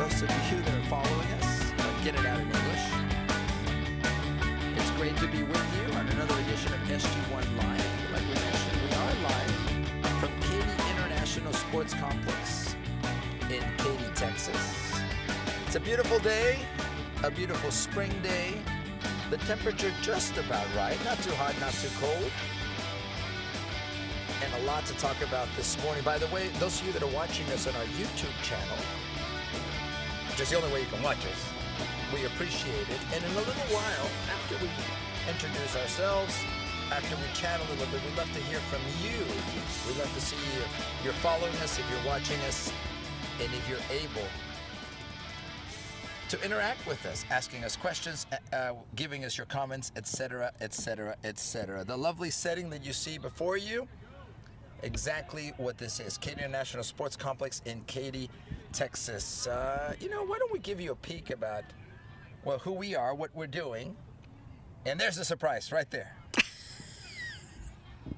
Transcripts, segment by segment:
those of you that are following us, get it out in English. It's great to be with you on another edition of SG1 Live. Like we mentioned, we are live from KISC International Sports Complex in Katy, Texas. It's a beautiful day, a beautiful spring day. The temperature just about right, not too hot, not too cold. And a lot to talk about this morning. By the way, those of you that are watching us on our YouTube channel, which is the only way you can watch us, we appreciate it. And in a little while, after we introduce ourselves, after we chat a little bit, we'd love to hear from you. We'd love to see if you're following us, if you're watching us, and if you're able to interact with us, asking us questions, giving us your comments, etc., etc., etc. The lovely setting that you see before you, exactly what this is. Katy International Sports Complex in Katy, Texas. Why don't we give you a peek about, well, who we are, what we're doing. And there's the surprise right there.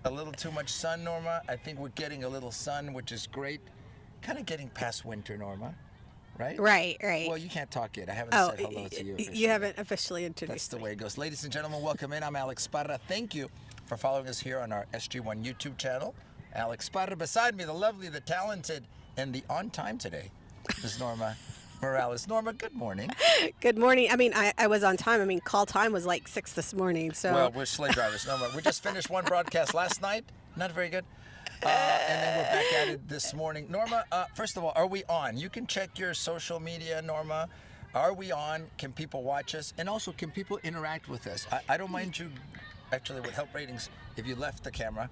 A little too much sun, Norma. I think we're getting a little sun, which is great. Kind of getting past winter, Norma. Right? Right. Well, you can't talk yet. I haven't said hello to you officially. You haven't officially introduced That's the me. way it goes. Ladies and gentlemen, welcome in. I'm Alex Parra. Thank you for following us here on our SG1 YouTube channel. Alex Parra. Beside me, the lovely, the talented, and the on time today is Norma Morales. Norma, good morning. Good morning. I mean, I was on time. I mean, call time was like 6 this morning. So. Well, we're sleigh drivers. Norma, we just finished one broadcast last night. Not very good. And then we're back at it this morning. Norma, first of all, are we on? You can check your social media, Norma. Are we on? Can people watch us? And also, can people interact with us? I don't mind you, actually, would help ratings if you left the camera.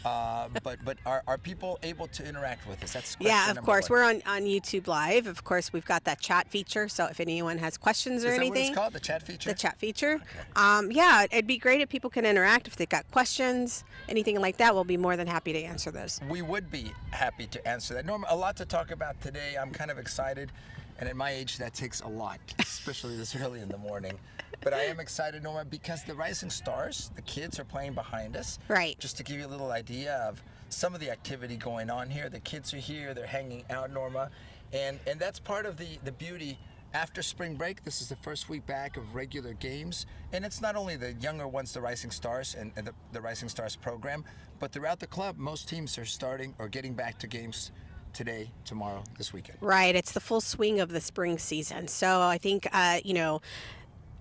But are people able to interact with us? That's yeah, of course. one. We're on YouTube Live. Of course, we've got that chat feature. So if anyone has questions or Is that anything. what it's called, the chat feature? The chat feature. Okay. Yeah, it'd be great if people can interact. If they've got questions, anything like that, we'll be more than happy to answer those. We would be happy to answer that. Norma, a lot to talk about today. I'm kind of excited. And at my age, that takes a lot, especially this early in the morning. But I am excited, Norma, because the Rising Stars, the kids are playing behind us. Right. Just to give you a little idea of some of the activity going on here. The kids are here. They're hanging out, Norma. And that's part of the beauty. After spring break, this is the first week back of regular games. And it's not only the younger ones, the Rising Stars and the Rising Stars program, but throughout the club, most teams are starting or getting back to games today, tomorrow, this weekend. Right. It's the full swing of the spring season. So I think,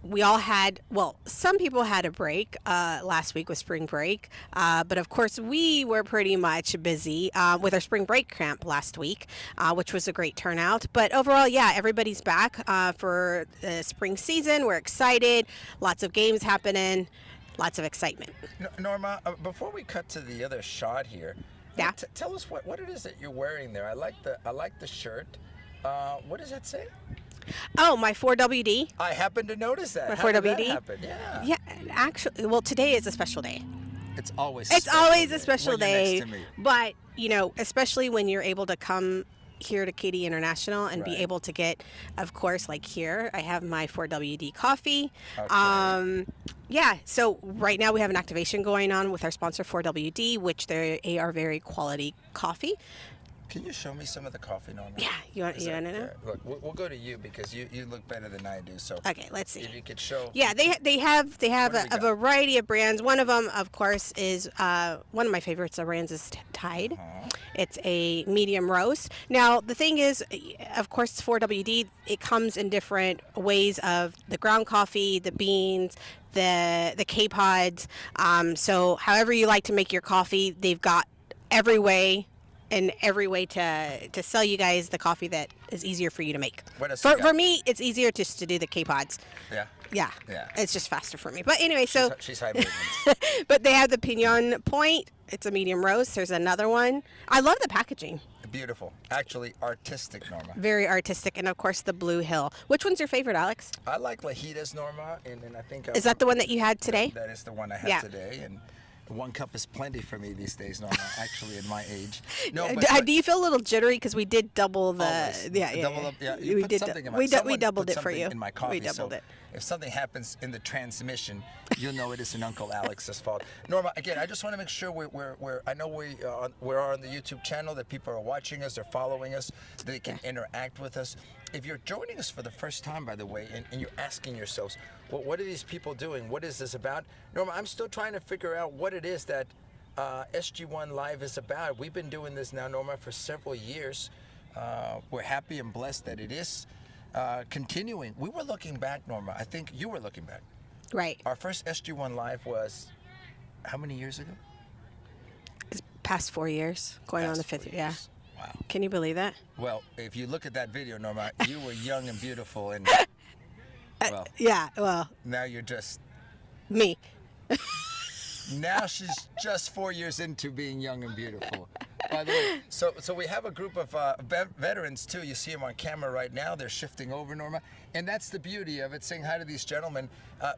we all had, well, some people had a break last week with spring break, but of course we were pretty much busy with our spring break camp last week, which was a great turnout. But overall, yeah, everybody's back for the spring season. We're excited. Lots of games happening. Lots of excitement. Norma, before we cut to the other shot here, yeah. Tell us what it is that you're wearing there. I like the shirt. What does that say? Oh, my 4WD. I happened to notice that. My How did 4WD. that happen? Yeah. Yeah, actually, well, today is a special day. It's always. It's always a special when you're day. next to me. But especially when you're able to come here to Katy International and be Right. able to get, of course, like here, I have my 4WD coffee. Okay. Yeah, so right now we have an activation going on with our sponsor 4WD, which they are very quality coffee. Can you show me some of the coffee, Norma? Yeah, you want to know? Look, we'll go to you because you look better than I do. So Okay, let's see. if you could show. Yeah, they have What do we a got? variety of brands. One of them, of course, is one of my favorites of brands is Tide. It's a medium roast. Now the thing is, of course, 4WD. It comes in different ways of the ground coffee, the beans, the K-pods. So however you like to make your coffee, they've got every way to sell you guys the coffee that is easier for you to make. What else For, you got? for me, it's easier just to do the K-pods. Yeah. Yeah. Yeah. It's just faster for me. But anyway, so She's high maintenance. but they have the Pignon Point. It's a medium roast. There's another one. I love the packaging. Beautiful. Actually, artistic, Norma. Very artistic. And of course the Blue Hill. Which one's your favorite, Alex? I like Lajitas, Norma, and I think. Is that the one that you had today? That is the one I had Yeah. today, and one cup is plenty for me these days, Norma. Actually, at my age. No, Do you feel a little jittery because we did double the? always. Yeah. Double up. Yeah, you we put did. something in my. We someone doubled put it for something you. In my coffee, We doubled so it. if something happens in the transmission, you'll know it isn't Uncle Alex's fault. Norma, again, I just want to make sure I know we're on the YouTube channel, that people are watching us, they're following us, they can interact with us. If you're joining us for the first time, by the way, and you're asking yourselves, well, what are these people doing? What is this about? Norma, I'm still trying to figure out what it is that SG1 Live is about. We've been doing this now, Norma, for several years. We're happy and blessed that it is continuing. We were looking back, Norma. I think you were looking back. Right. Our first SG1 Live was how many years ago? It's past 4 years, going on the 5th year. Yeah. Wow. Can you believe that? Well, if you look at that video, Norma, you were young and beautiful, and well, yeah. Well, now you're just me. Now she's just 4 years into being young and beautiful. By the way, so we have a group of veterans too. You see them on camera right now. They're shifting over, Norma, and that's the beauty of it. Saying hi to these gentlemen,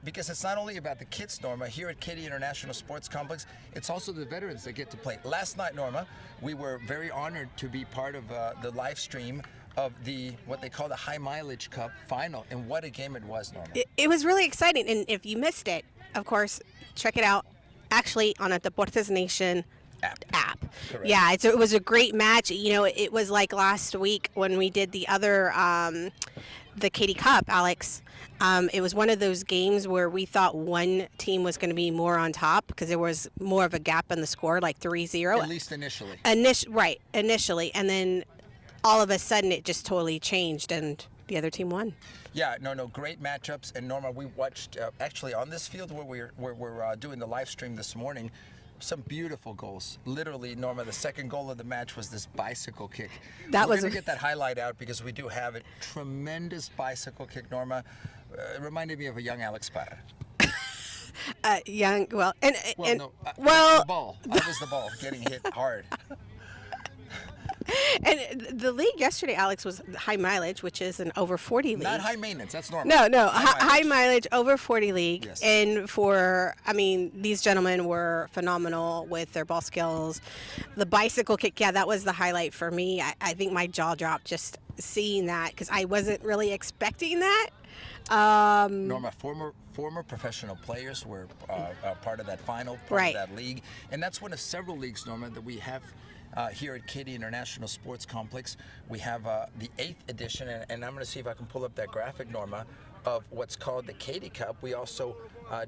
because it's not only about the kids, Norma. Here at Katy International Sports Complex, it's also the veterans that get to play. Last night, Norma, we were very honored to be part of the live stream of what they call the High Mileage Cup final, and what a game it was, Norma. It was really exciting, and if you missed it, of course, check it out. Actually, on a Deportes Nation app. Correct. Yeah, it was a great match. You know, it was like last week when we did the other, the Katy Cup, Alex. It was one of those games where we thought one team was going to be more on top because there was more of a gap in the score, like 3-0. At least initially. Right, initially. And then all of a sudden it just totally changed and the other team won. Yeah, no, great matchups. And Norma, we watched actually on this field where we're doing the live stream this morning, some beautiful goals. Literally, Norma, the second goal of the match was this bicycle kick. We're going to get that highlight out because we do have it. Tremendous bicycle kick, Norma. It reminded me of a young Alex Parra. The ball. I was the ball getting hit hard. And the league yesterday, Alex, was high mileage, which is an over 40 league. Not high maintenance, that's normal. No, high mileage, over 40 league. Yes. And these gentlemen were phenomenal with their ball skills. The bicycle kick, yeah, that was the highlight for me. I think my jaw dropped just seeing that because I wasn't really expecting that. Norma, former professional players were part of that final, right. of that league. And that's one of several leagues, Norma, that we have here at Katy International Sports Complex. We have the 8th edition, and I'm going to see if I can pull up that graphic, Norma, of what's called the Katy Cup. We also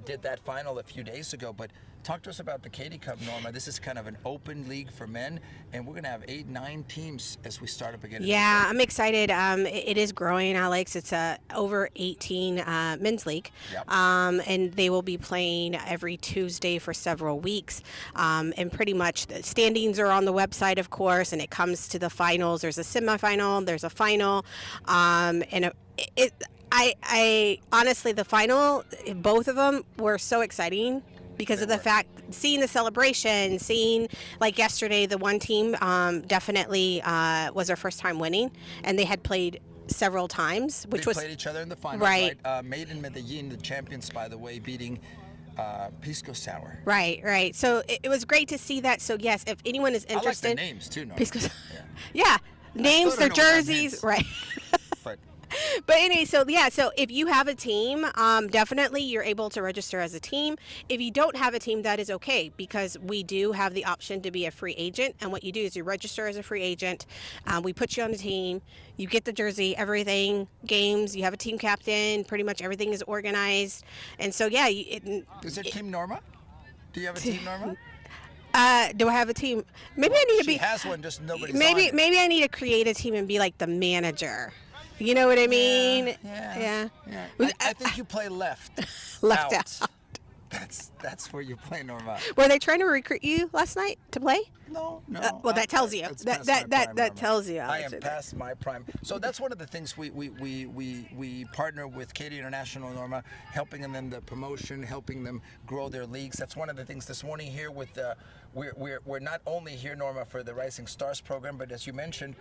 did that final a few days ago, but talk to us about the Katy Cup, Norma. This is kind of an open league for men, and we're going to have 8-9 teams as we start up again. Yeah, I'm excited. It is growing, Alex. It's a over 18 men's league, Yep. And they will be playing every Tuesday for several weeks. And pretty much the standings are on the website, of course, and it comes to the finals. There's a semifinal, there's a final, and I honestly, the final, both of them were so exciting. Because of the fact, seeing the celebration, seeing, like yesterday, the one team definitely was their first time winning, and they had played several times, They played each other in the finals, right? Made in Medellin, the champions, by the way, beating Pisco Sour. Right. So it was great to see that. So yes, if anyone is interested, I like the names too, Norma. Pisco, yeah, names, their jerseys, right? But anyway, so if you have a team, definitely you're able to register as a team. If you don't have a team, that is okay, because we do have the option to be a free agent. And what you do is you register as a free agent. We put you on the team. You get the jersey, everything, games. You have a team captain. Pretty much everything is organized. And so, yeah. Is it Team Norma? Do you have a team, Norma? Do I have a team? Maybe I need to be. She has one, just nobody's maybe on it. maybe I need to create a team and be like the manager. You know what I mean? Yeah. I think you play left. Left out. That's where you play, Norma. Were they trying to recruit you last night to play? No. Well, that tells you. That tells you. I am past my prime. So that's one of the things we partner with Katy International, Norma, helping them the promotion, helping them grow their leagues. That's one of the things this morning here with we're not only here, Norma, for the Rising Stars program, but as you mentioned,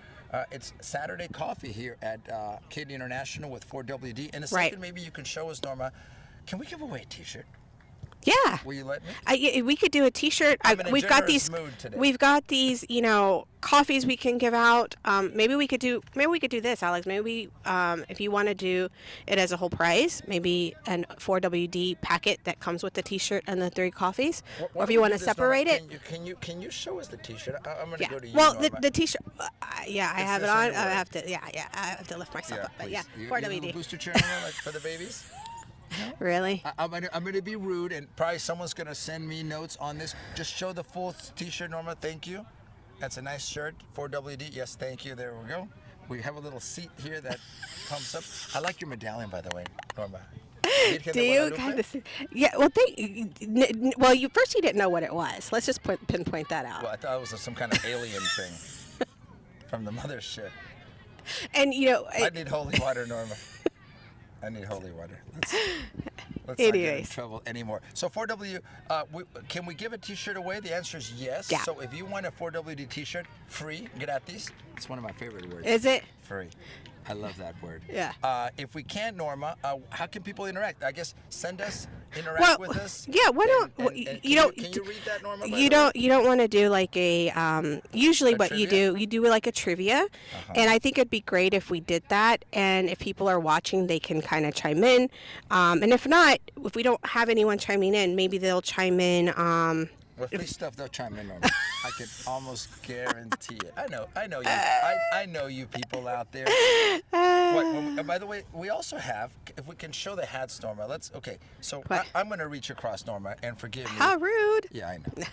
it's Saturday coffee here at Katy International with 4WD. In a second, maybe you can show us, Norma. Can we give away a T-shirt? Yeah. Will you let me? We could do a T-shirt. I'm in a We've got generous these. mood today. We've got these, coffees we can give out. Maybe we could do this, Alex. Maybe if you want to do it as a whole price, maybe an 4WD packet that comes with the T-shirt and the 3 coffees. Why Or if don't you we want do to this, Norma? separate it. Can you show us the T-shirt? I'm going to Yeah. go to you, Well, Norma. the T-shirt. Yeah, I It's have it this on on. your I way. have to. Yeah. I have to lift myself up. But please. yeah, You have a 4WD. booster chair, Norma, like for the babies? Really? I'm gonna be rude, and probably someone's gonna send me notes on this. Just show the full T-shirt, Norma. Thank you. That's a nice shirt. 4WD. Yes, thank you. There we go. We have a little seat here that pumps up. I like your medallion, by the way, Norma. Do you kind of? Yeah. Well, you first you didn't know what it was. Let's just pinpoint that out. Well, I thought it was some kind of alien thing from the mothership. And I need holy water, Norma. I need holy water. Let's not get in Anyways. trouble anymore. So 4W, can we give a T-shirt away? The answer is yes. Yeah. So if you want a 4WD T-shirt, free, gratis. It's one of my favorite words. Is it? Free. I love that word. Yeah. If we can, Norma, how can people interact? I guess send us, interact with us. Yeah. Why don't and you don't? Can you read that, Norma? You don't want to do like a usually what trivia? you do like a trivia, and I think it'd be great if we did that, and if people are watching they can kind of chime in, and if not, if we don't have anyone chiming in, maybe they'll chime in. With free stuff, they'll chime in on me. I can almost guarantee it. I know you. I know you people out there. By the way, we also have, if we can show the hats, Norma. Okay. So I'm going to reach across, Norma, and forgive me. How rude. Yeah, I know.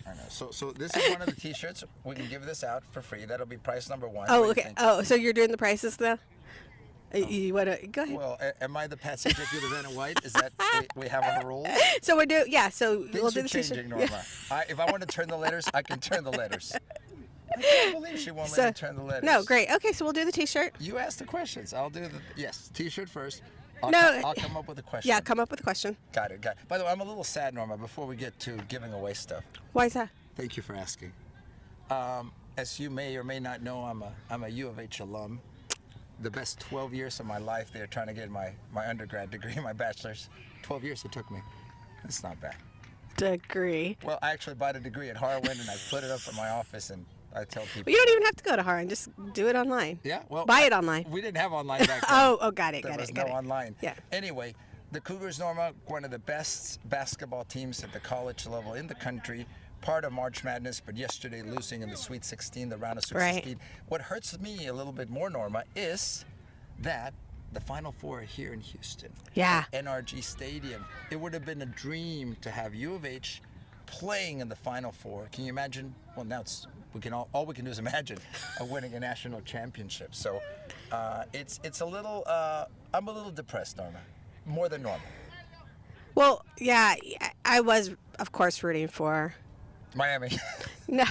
I know. So this is one of the T-shirts. We can give this out for free. That'll be price number 1. Oh, okay. Oh, so you're doing the prices now? You want to go ahead? Well, am I the Patsy Jekyll, the Vanna White? Is that we have on the roll? So we're doing, yeah. So Things we'll do are the changing, T-shirt. Norma. Yeah. If I want to turn the letters, I can turn the letters. I can't believe she won't let me turn the letters. No, great. Okay, so we'll do the T-shirt. You ask the questions. I'll do yes, T-shirt first. No. I'll come up with a question. Yeah, come up with a question. Got it. By the way, I'm a little sad, Norma, before we get to giving away stuff. Why is that? Thank you for asking. As you may or may not know, I'm a U of H alum. The best 12 years of my life there trying to get my undergrad degree, my bachelor's. 12 years it took me. It's not bad. Degree. Well, I actually bought a degree at Harwin, and I put it up in my office, and I tell people. But you don't even have to go to Harvard. Just do it online. Yeah, well. Buy it online. We didn't have online back then. Oh, got it. There was no online. Yeah. Anyway, the Cougars, Norma, one of the best basketball teams at the college level in the country. Part of March Madness, but yesterday losing in the Sweet 16, the round of Sweet 16. What hurts me a little bit more, Norma, is that the Final Four are here in Houston. Yeah. At NRG Stadium. It would have been a dream to have U of H playing in the Final Four. Can you imagine? Well, now all we can do is imagine winning a national championship. So it's a little. I'm a little depressed, Norma, more than normal. Well, yeah, I was, of course, rooting for Miami. No.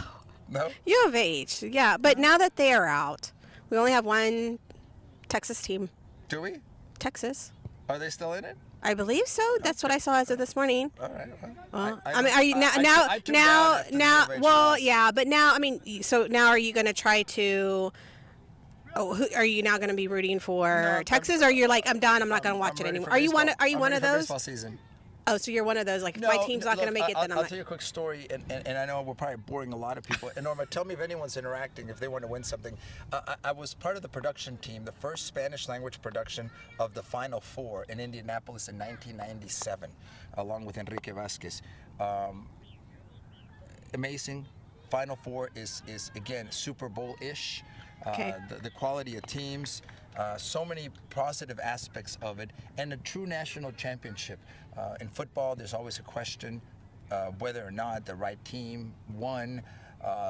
No? U of H, yeah. But now that they are out, we only have one Texas team. Do we? Texas. Are they still in it? I believe so. That's what I saw as of this morning. All right. Well, I mean, are you now? Well, yeah, but now, I mean, so now are you going to try to? Oh, are you now going to be rooting for Texas, or you're like, I'm done. I'm not going to watch it anymore. Are you one? Are you one of those? Baseball season. Oh, so you're one of those, like, if my team's not going to make it, then I'll tell you a quick story, and I know we're probably boring a lot of people. And Norma, tell me if anyone's interacting, if they want to win something. I was part of the production team, the first Spanish language production of the Final Four in Indianapolis in 1997, along with Enrique Vasquez. Amazing. Final Four is again, Super Bowl-ish. Okay. The quality of teams, so many positive aspects of it, and a true national championship. In football, there's always a question whether or not the right team won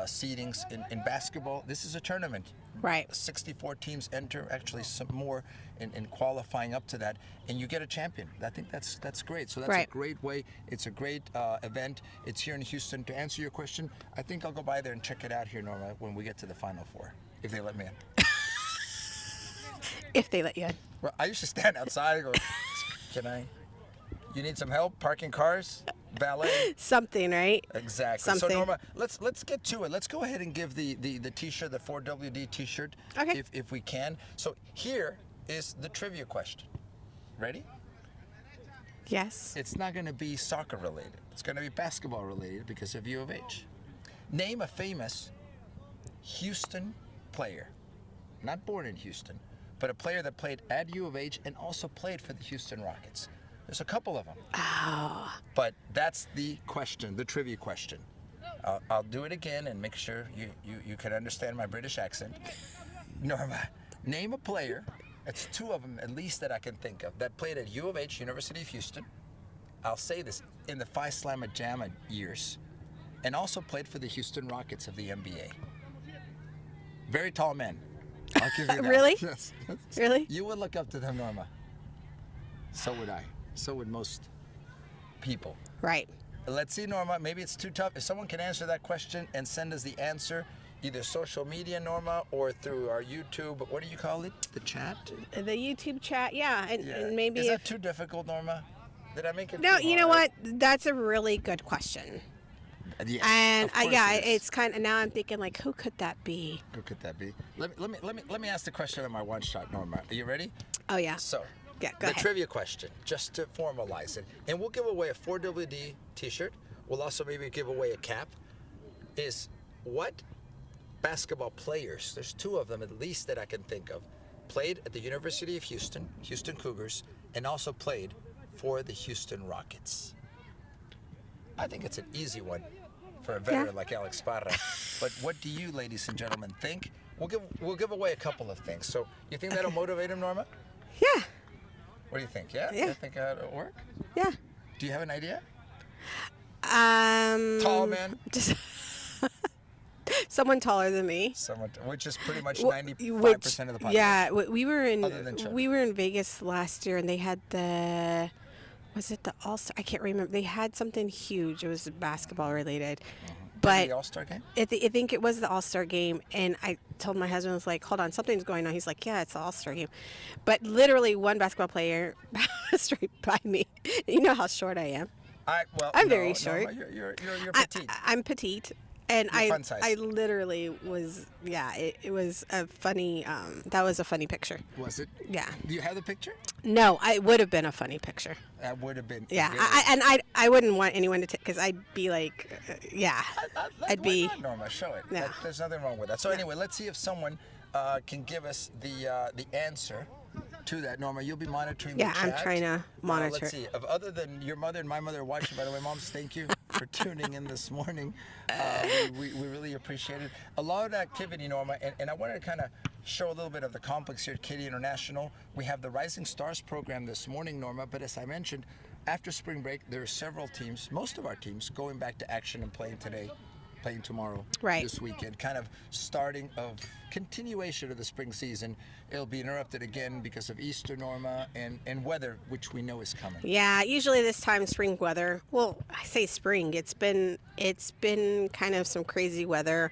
seedings. In basketball, this is a tournament. Right. 64 teams enter, actually some more in qualifying up to that, and you get a champion. I think that's great. So that's a great way. It's a great event. It's here in Houston. To answer your question, I think I'll go by there and check it out here, Norma, when we get to the Final Four. If they let me in. If they let you in. Well, I used to stand outside and go, can I? You need some help parking cars? Valet? Something, right? Exactly. Something. So Norma, let's get to it. Let's go ahead and give the T-shirt, the 4WD T-shirt, if we can. So here is the trivia question. Ready? Yes. It's not going to be soccer related. It's going to be basketball related because of U of H. Name a famous Houston player, not born in Houston, but a player that played at U of H and also played for the Houston Rockets. There's a couple of them. Oh. But that's the question, the trivia question. I'll do it again and make sure you can understand my British accent. Norma, name a player, it's two of them at least that I can think of, that played at U of H, University of Houston. I'll say this, in the Phi Slamma Jamma years, and also played for the Houston Rockets of the NBA. Very tall men. I'll give you that. Really? Yes. Really? You would look up to them, Norma. So would I. So would most people. Right. Let's see, Norma. Maybe it's too tough. If someone can answer that question and send us the answer, either social media, Norma, or through our YouTube. What do you call it? The chat? The YouTube chat, yeah. And maybe Is that too difficult, Norma? Did I make it No, too you know hard? what? That's a really good question. Yes, And of course yeah, it is. it's kind of, now I'm thinking, like, who could that be? Who could that be? Let me ask the question on my one shot, Norma. Are you ready? Oh, yeah. So, Yeah, the go ahead. trivia question, just to formalize it, and we'll give away a 4WD T-shirt. We'll also maybe give away a cap. Is what basketball players? There's two of them at least that I can think of. Played at the University of Houston, Houston Cougars, and also played for the Houston Rockets. I think it's an easy one for a veteran like Alex Parra. But what do you, ladies and gentlemen, think? We'll give away a couple of things. So you think that'll motivate him, Norma? Yeah. What do you think? Yeah? Yeah. You think that'll work? Yeah. Do you have an idea? Tall man? Just someone taller than me. Someone, which is pretty much Wh- 95% of the population. Yeah, we were Other than children. we were in Vegas last year, and they had was it the All-Star? I can't remember. They had something huge. It was basketball related. But The All-Star game? I think it was the All-Star game, and I told my husband, I was like, hold on, something's going on. He's like, yeah, it's the All-Star game. But literally one basketball player passed right by me. You know how short I am. I'm very short. You're petite. I'm petite. And You're fun size. I literally was, it was a funny, that was a funny picture. Was it? Yeah. Do you have the picture? No, it would have been a funny picture. That would have been. Yeah, very- I wouldn't want anyone to take, because I'd be like, I'd why be. not, Norma, show it. Yeah. There's nothing wrong with that. So anyway, let's see if someone can give us the answer to that. Norma, you'll be monitoring Yeah, the I'm chat. trying to monitor Let's see. Other than your mother and my mother watching, by the way, moms, thank you for tuning in this morning. We really appreciate it. A lot of activity, Norma, and I wanted to kind of show a little bit of the complex here at Katy International. We have the Rising Stars program this morning, Norma, but as I mentioned, after spring break, there are several teams, most of our teams, going back to action and playing today, playing tomorrow, Right. this weekend, kind of starting of continuation of the spring season. It'll be interrupted again because of Easter, Norma, and weather, which we know is coming. Yeah, usually this time spring weather. Well, I say spring. It's been kind of some crazy weather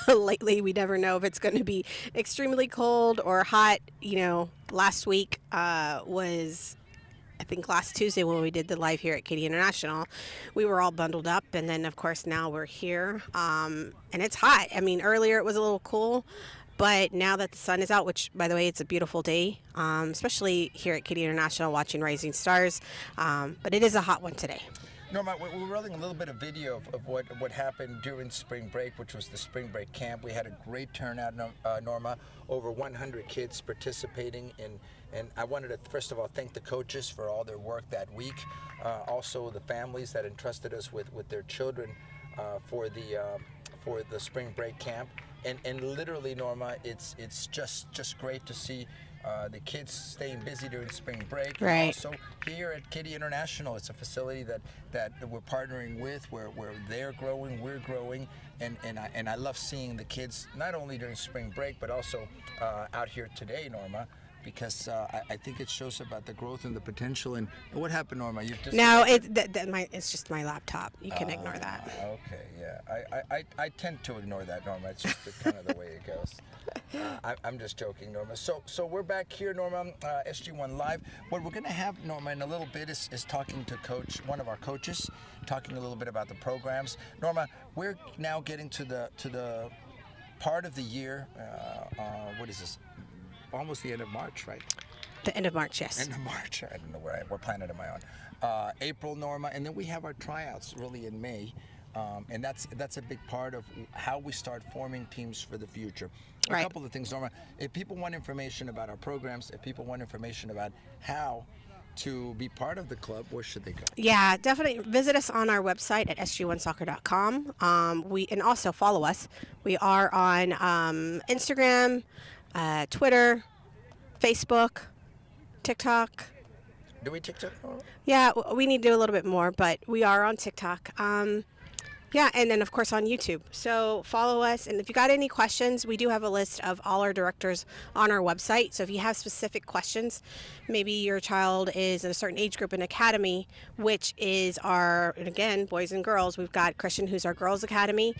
lately. We never know if it's going to be extremely cold or hot. You know, last week was, I think last Tuesday when we did the live here at Katy International, we were all bundled up, and then of course now we're here, and it's hot. I mean, earlier it was a little cool, but now that the sun is out, which by the way, it's a beautiful day, especially here at Katy International watching Rising Stars, but it is a hot one today. Norma, we're rolling a little bit of video of what happened during spring break, which was the spring break camp. We had a great turnout, Norma, over 100 kids participating in. And I wanted to, first of all, thank the coaches for all their work that week. Also, the families that entrusted us with their children for the spring break camp. And literally, Norma, it's just great to see the kids staying busy during spring break. Right. And also here at Katy International, it's a facility that we're partnering with, where they're growing, we're growing, and I love seeing the kids not only during spring break but also out here today, Norma, because I think it shows about the growth and the potential. And what happened, Norma? You just No, it's just my laptop. You can ignore that. Okay, yeah. I tend to ignore that, Norma. It's just kind of the way it goes. I'm just joking, Norma. So we're back here, Norma, SG1 Live. What we're going to have, Norma, in a little bit is talking to one of our coaches, talking a little bit about the programs. Norma, we're now getting to the part of the year. What is this? Almost the end of March, right? The end of March, yes. End of March. I don't know what planet am I on. April, Norma, and then we have our tryouts really in May. And that's a big part of how we start forming teams for the future. A Right. couple of things, Norma. If people want information about our programs, if people want information about how to be part of the club, where should they go? Yeah, definitely visit us on our website at sg1soccer.com. And also follow us. We are on Instagram, Twitter, Facebook, TikTok. Do we TikTok? Yeah, we need to do a little bit more, but we are on TikTok. Yeah, and then of course on YouTube. So follow us, and if you got any questions, we do have a list of all our directors on our website. So if you have specific questions, maybe your child is in a certain age group in academy, which is our, and again, boys and girls. We've got Christian, who's our girls academy,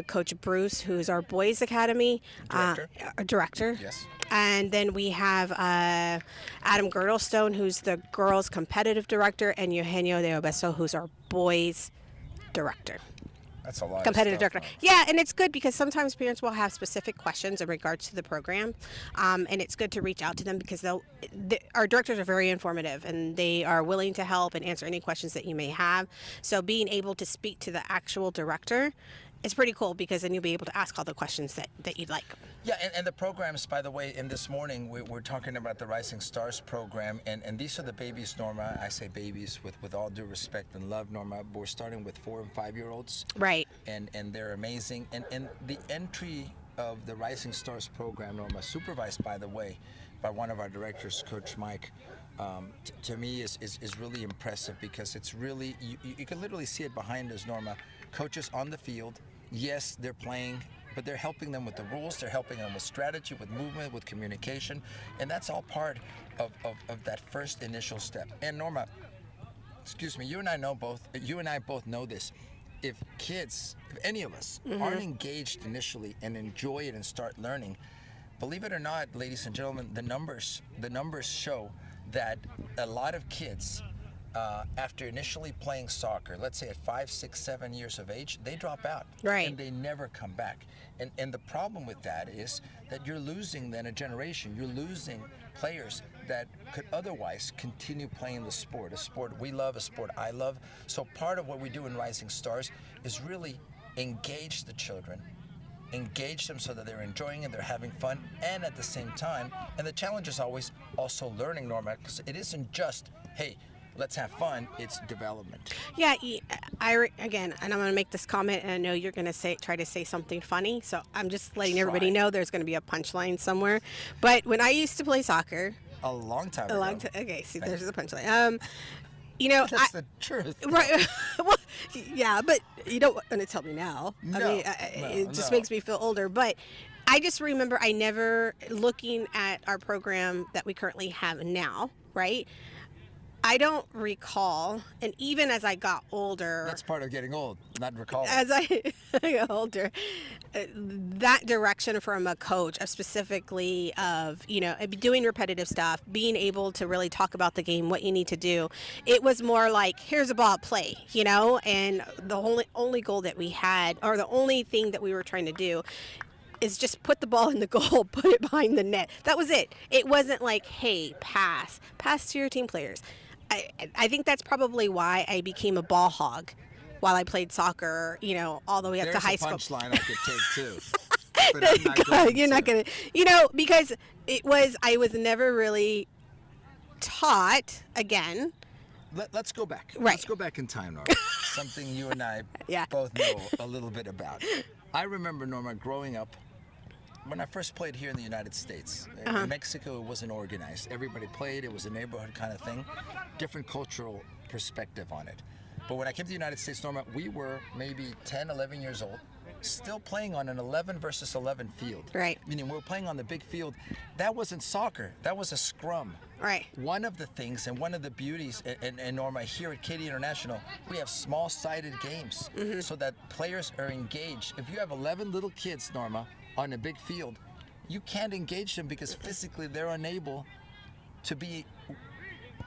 Coach Bruce, who's our boys academy, director. Yes. And then we have Adam Girdlestone, who's the girls competitive director, and Eugenio de Obeso, who's our boys director. That's a lot. Competitive of stuff, director. Yeah, and it's good because sometimes parents will have specific questions in regards to the program, and it's good to reach out to them because our directors are very informative and they are willing to help and answer any questions that you may have. So being able to speak to the actual director is pretty cool because then you'll be able to ask all the questions that you'd like. Yeah, and the programs, by the way, in this morning, we're talking about the Rising Stars program, and these are the babies, Norma. I say babies with all due respect and love, Norma. But we're starting with 4 and 5-year-olds. Right. And they're amazing. And the entry of the Rising Stars program, Norma, supervised, by the way, by one of our directors, Coach Mike, to me is really impressive because it's really, you can literally see it behind us, Norma. Coaches on the field, yes, they're playing, but they're helping them with the rules, they're helping them with strategy, with movement, with communication, and that's all part of that first initial step. And Norma, excuse me, you and I both know this. If kids, if any of us aren't engaged initially and enjoy it and start learning, believe it or not, ladies and gentlemen, the numbers show that a lot of kids, after initially playing soccer, let's say at 5, 6, 7 years of age, they drop out. Right. And they never come back. And the problem with that is that you're losing then a generation. You're losing players that could otherwise continue playing the sport, a sport we love, a sport I love. So part of what we do in Rising Stars is really engage the children, engage them so that they're enjoying it, they're having fun, and at the same time, and the challenge is always also learning, Norma, because it isn't just, hey, let's have fun, it's development. Yeah, again, and I'm going to make this comment, and I know you're going to try to say something funny, so I'm just letting everybody know there's going to be a punchline somewhere. But when I used to play soccer, A long time ago. Okay, see, there's the punchline. You know, That's the truth. Right. Well, yeah, but you don't want to tell me now. No, I mean, it just makes me feel older. But I just remember I never, looking at our program that we currently have now, right? I don't recall, and even as I got older... That's part of getting old, not recalling. As I got older, that direction from a coach, specifically of, doing repetitive stuff, being able to really talk about the game, what you need to do, it was more like, here's a ball, play, and the only goal that we had, or the only thing that we were trying to do, is just put the ball in the goal, put it behind the net. That was it. It wasn't like, hey, pass to your team players. I think that's probably why I became a ball hog while I played soccer, all the way up to high school. There's a punchline I could take too. But I'm not going You're to. not going to, because I was never really taught, again. Let's go back. Right. Let's go back in time, Norma. Something you and I Yeah. both know a little bit about. I remember, Norma, growing up, when I first played here in the United States. In Mexico, it wasn't organized. Everybody played. It was a neighborhood kind of thing. Different cultural perspective on it. But when I came to the United States, Norma, we were maybe 10, 11 years old, still playing on an 11 versus 11 field. Right. Meaning we were playing on the big field. That wasn't soccer. That was a scrum. Right. One of the things and one of the beauties, and Norma, here at KD International, we have small-sided games so that players are engaged. If you have 11 little kids, Norma, on a big field, you can't engage them because physically they're unable to be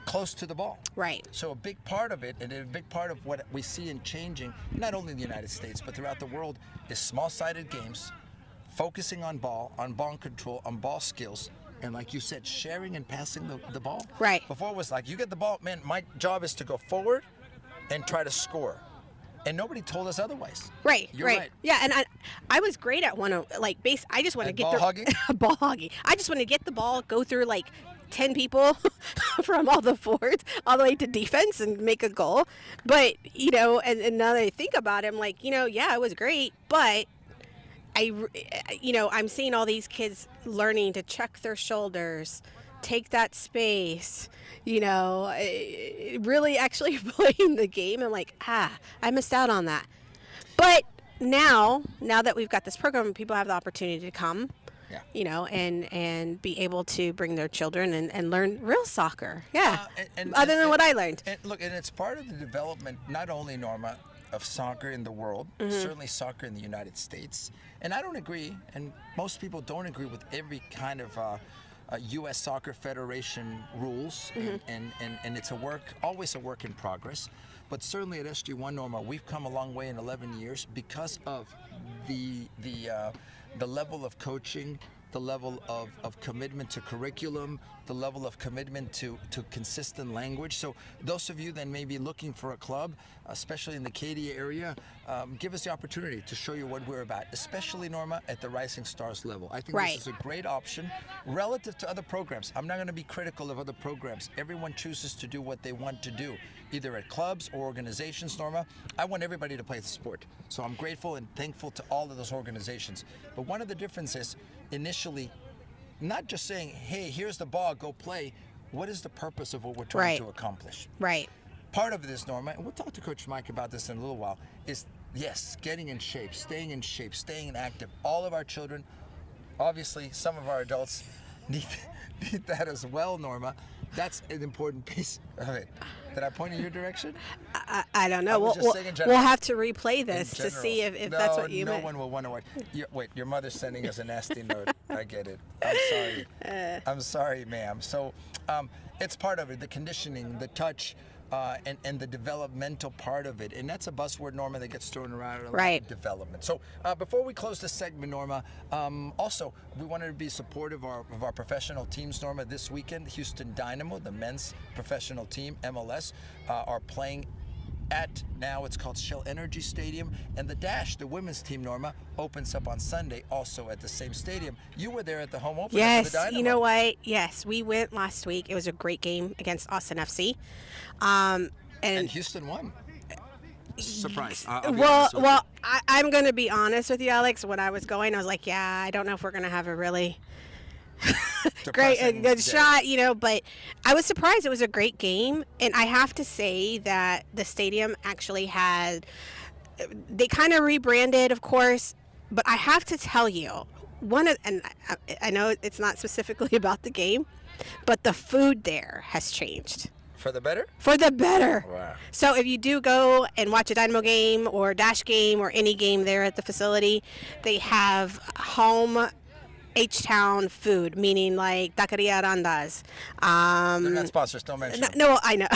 close to the ball. Right. So a big part of it, and a big part of what we see in changing, not only in the United States, but throughout the world, is small-sided games, focusing on ball control, on ball skills, and like you said, sharing and passing the ball. Right. Before it was like, you get the ball, man, my job is to go forward and try to score. And nobody told us otherwise. Right, You're right. Yeah, and I was great at one of, like, base. I just want to At get ball hogging? ball hogging. I just want to get the ball, go through like 10 people from all the forwards all the way to defense and make a goal. But, you know, and now that I think about it, I'm like, you know, yeah, it was great, but I'm seeing all these kids learning to check their shoulders, take that space, really actually playing the game. I'm like, I missed out on that. But now that we've got this program, people have the opportunity to come, and be able to bring their children and learn real soccer. Yeah. Other than what I learned. And look, and it's part of the development, not only, Norma, of soccer in the world, certainly soccer in the United States. And I don't agree, and most people don't agree with every kind of U.S. Soccer Federation rules, and it's always a work in progress. But certainly at SG1, Norma, we've come a long way in 11 years because of the level of coaching, the level of commitment to curriculum, the level of commitment to consistent language. So those of you that may be looking for a club, especially in the Katy area, give us the opportunity to show you what we're about, especially, Norma, at the Rising Stars level. I think this is a great option relative to other programs. I'm not going to be critical of other programs. Everyone chooses to do what they want to do, either at clubs or organizations, Norma. I want everybody to play the sport. So I'm grateful and thankful to all of those organizations. But one of the differences, initially, not just saying, hey, here's the ball, go play. What is the purpose of what we're trying to accomplish? Right. Part of this, Norma, and we'll talk to Coach Mike about this in a little while, is, yes, getting in shape, staying active. All of our children, obviously some of our adults need that as well, Norma. That's an important piece of it. Did I point in your direction? I don't know. We'll have to replay this to see if that's what you meant. No one will want to watch. Wait, your mother's sending us a nasty note. I get it. I'm sorry. I'm sorry, ma'am. So it's part of it, the conditioning, the touch, and the developmental part of it. And that's a buzzword, Norma, that gets thrown around a lot, development. So before we close this segment, Norma, also, we wanted to be supportive of our professional teams, Norma. This weekend, Houston Dynamo, the men's professional team, MLS, are playing at, now it's called Shell Energy Stadium, and the Dash, the women's team, Norma, opens up on Sunday also at the same stadium. You were there at the home opener for the Dynamo. You know what? Yes, we went last week. It was a great game against Austin FC. And Houston won. Surprise. Well, I'm going to be honest with you, Alex. When I was going, I was like, I don't know if we're going to have a really good shot, but I was surprised. It was a great game, and I have to say that the stadium actually they kind of rebranded, of course, but I have to tell you, and I know it's not specifically about the game, but the food there has changed. For the better? For the better. Wow. So if you do go and watch a Dynamo game or Dash game or any game there at the facility, they have home H-Town food, meaning like taqueria arandas. They're not sponsors, don't mention them. No, I know.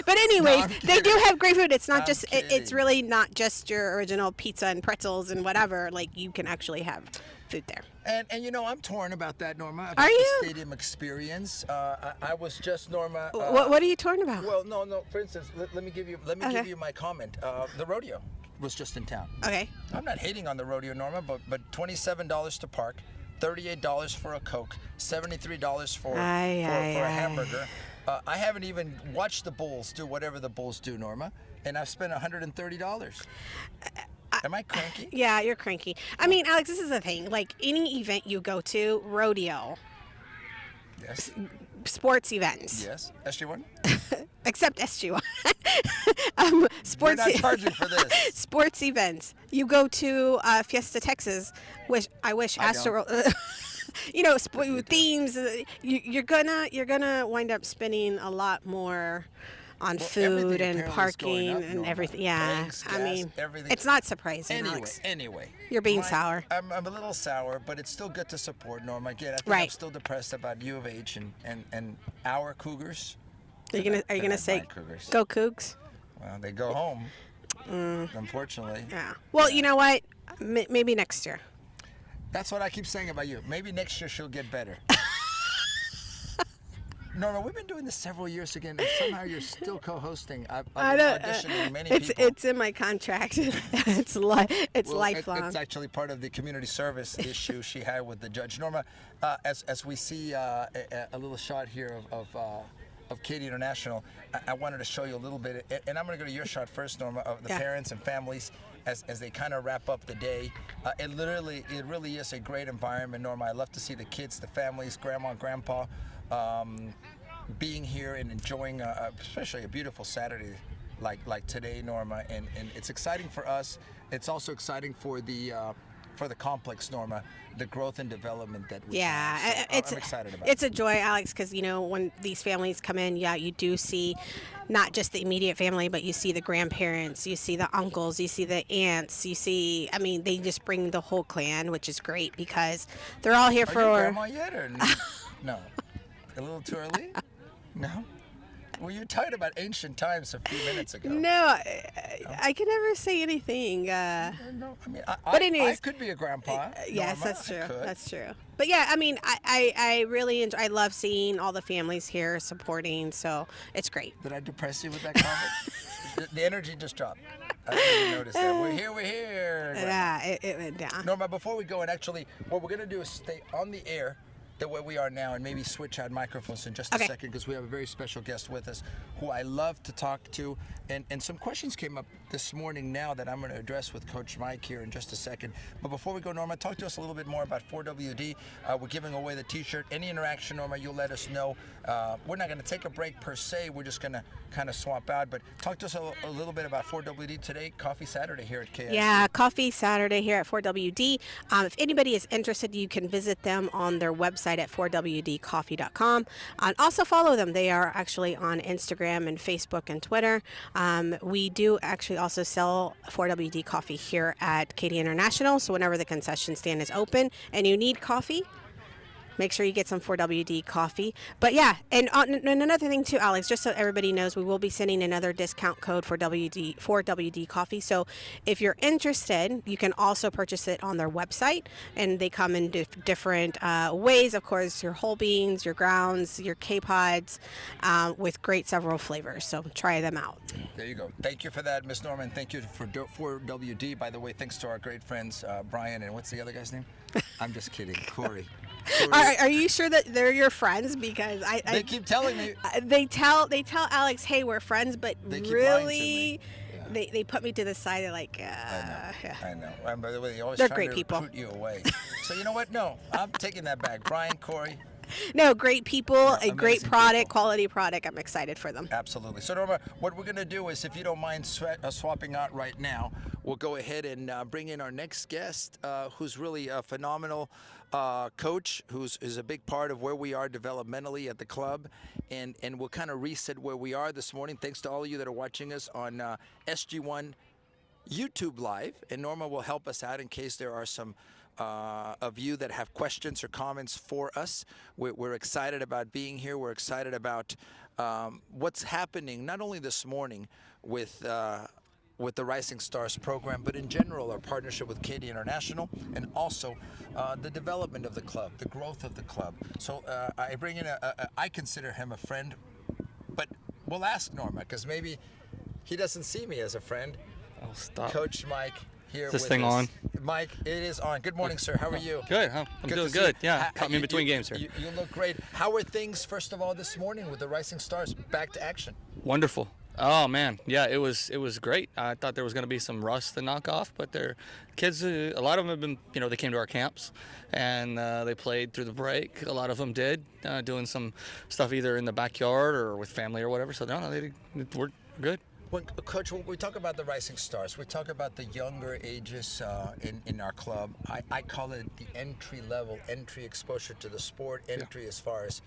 But anyways, they do have great food. It's not just, it's really not just your original pizza and pretzels and whatever. Like, you can actually have food there. And I'm torn about that, Norma. Are you? The stadium experience. I was just, Norma. What are you torn about? Well, no. For instance, let me give you my comment. The rodeo was just in town. Okay. I'm not hating on the rodeo, Norma, but $27 to park, $38 for a Coke, $73 for a hamburger. I haven't even watched the Bulls do whatever the Bulls do, Norma, and I've spent $130. Am I cranky? Yeah, you're cranky. I mean, Alex, this is the thing. Like, any event you go to, rodeo. Yes. Sports events. Yes. SG1? Except SG1. We're not charging for this. Sports events. You go to Fiesta Texas, which I wish Astro... themes. You're gonna wind up spending a lot more on food and parking and everything. Yeah, eggs, gas, everything. It's not surprising. Anyway, you're being sour. I'm a little sour, but it's still good to support, Norma. Again, I think I'm still depressed about U of H and our Cougars. Are you gonna say Cougars? Go Cougs? Well, they go home. Unfortunately. Yeah. Well, you know what? Maybe next year. That's what I keep saying about you. Maybe next year she'll get better. Norma, we've been doing this several years again, and somehow you're still co-hosting. I've I been don't- auditioning many it's people. it's in my contract. it's Well, lifelong. It's actually part of the community service issue she had with the judge. Norma, as we see a little shot here of Katy International, I wanted to show you a little bit, and I'm going to go to your shot first, Norma, of the parents and families as they kind of wrap up the day. It really is a great environment, Norma. I love to see the kids, the families, grandma, grandpa, being here and enjoying, especially a beautiful Saturday like today, Norma. And it's exciting for us. It's also exciting for the complex, Norma, the growth and development that we have. So I'm excited about it's a joy, Alex, because when these families come in, you do see not just the immediate family, but you see the grandparents, you see the uncles, you see the aunts, you see, they just bring the whole clan, which is great because they're all here for. Are you grandma yet or no? A little too early? No? Well, you talked about ancient times a few minutes ago. No, I can never say anything. No, but anyways, I could be a grandpa. Yes, Norma, that's true. I could. That's true. But yeah, I really enjoy. I love seeing all the families here supporting. So it's great. Did I depress you with that comment? the energy just dropped. I didn't even notice that. We're here. Yeah, it went down. Norma, before we go, and actually, what we're gonna do is stay on the air the way we are now, and maybe switch out microphones in just a second, because we have a very special guest with us who I love to talk to, and some questions came up this morning now that I'm going to address with Coach Mike here in just a second. But before we go, Norma, talk to us a little bit more about 4WD. We're giving away the t-shirt. Any interaction, Norma, you'll let us know. We're not going to take a break per se. We're just going to kind of swap out, but talk to us a little bit about 4WD today, Coffee Saturday here at KISC. Yeah, Coffee Saturday here at 4WD. If anybody is interested, you can visit them on their website at 4wdcoffee.com, and also follow them. They are actually on Instagram and Facebook and Twitter. We do actually also sell 4WD coffee here at Katy International, so whenever the concession stand is open and you need coffee, make sure you get some 4WD coffee. But yeah, and another thing too, Alex, just so everybody knows, we will be sending another discount code for 4WD coffee. So if you're interested, you can also purchase it on their website, and they come in different ways. Of course, your whole beans, your grounds, your K-pods, with great several flavors. So try them out. There you go. Thank you for that, Miss Norman. Thank you for 4WD. By the way, thanks to our great friends, Brian, and what's the other guy's name? I'm just kidding, Corey. Are you sure that they're your friends? Because they keep telling me. They tell Alex, hey, we're friends, but They keep really, lying to me. they put me to the side. They're like, I know. And by the way, they always They're try great to people. recruit you away. So you know what? No, I'm taking that back. Brian, Corey. No, great people, a great amazing product, people. quality product. I'm excited for them. Absolutely. So Norma, what we're going to do is, if you don't mind swapping out right now, we'll go ahead and bring in our next guest, who's really a phenomenal coach, is a big part of where we are developmentally at the club, and we'll kind of reset where we are this morning. Thanks to all of you that are watching us on SG1 YouTube Live, and Norma will help us out in case there are some of you that have questions or comments for us. We're excited about being here. We're excited about what's happening, not only this morning with the Rising Stars program, but in general, our partnership with Katy International, and also the development of the club, the growth of the club. So I bring in I consider him a friend, but we'll ask Norma, because maybe he doesn't see me as a friend. Oh, stop. Coach Mike here Is this with thing us. on? Mike, it is on. Good morning, sir. How are you? Good. I'm Good doing to see good. you. Yeah. Caught me in between games here. You look great. How are things, first of all, this morning with the Rising Stars? Back to action. Wonderful. Oh man, yeah, it was great. I thought there was going to be some rust to knock off, but their kids, a lot of them have been, they came to our camps, and they played through the break. A lot of them did, doing some stuff either in the backyard or with family or whatever. So they were good. Coach, when we talk about the Rising Stars, we talk about the younger ages in our club. I call it the entry exposure to the sport, as far as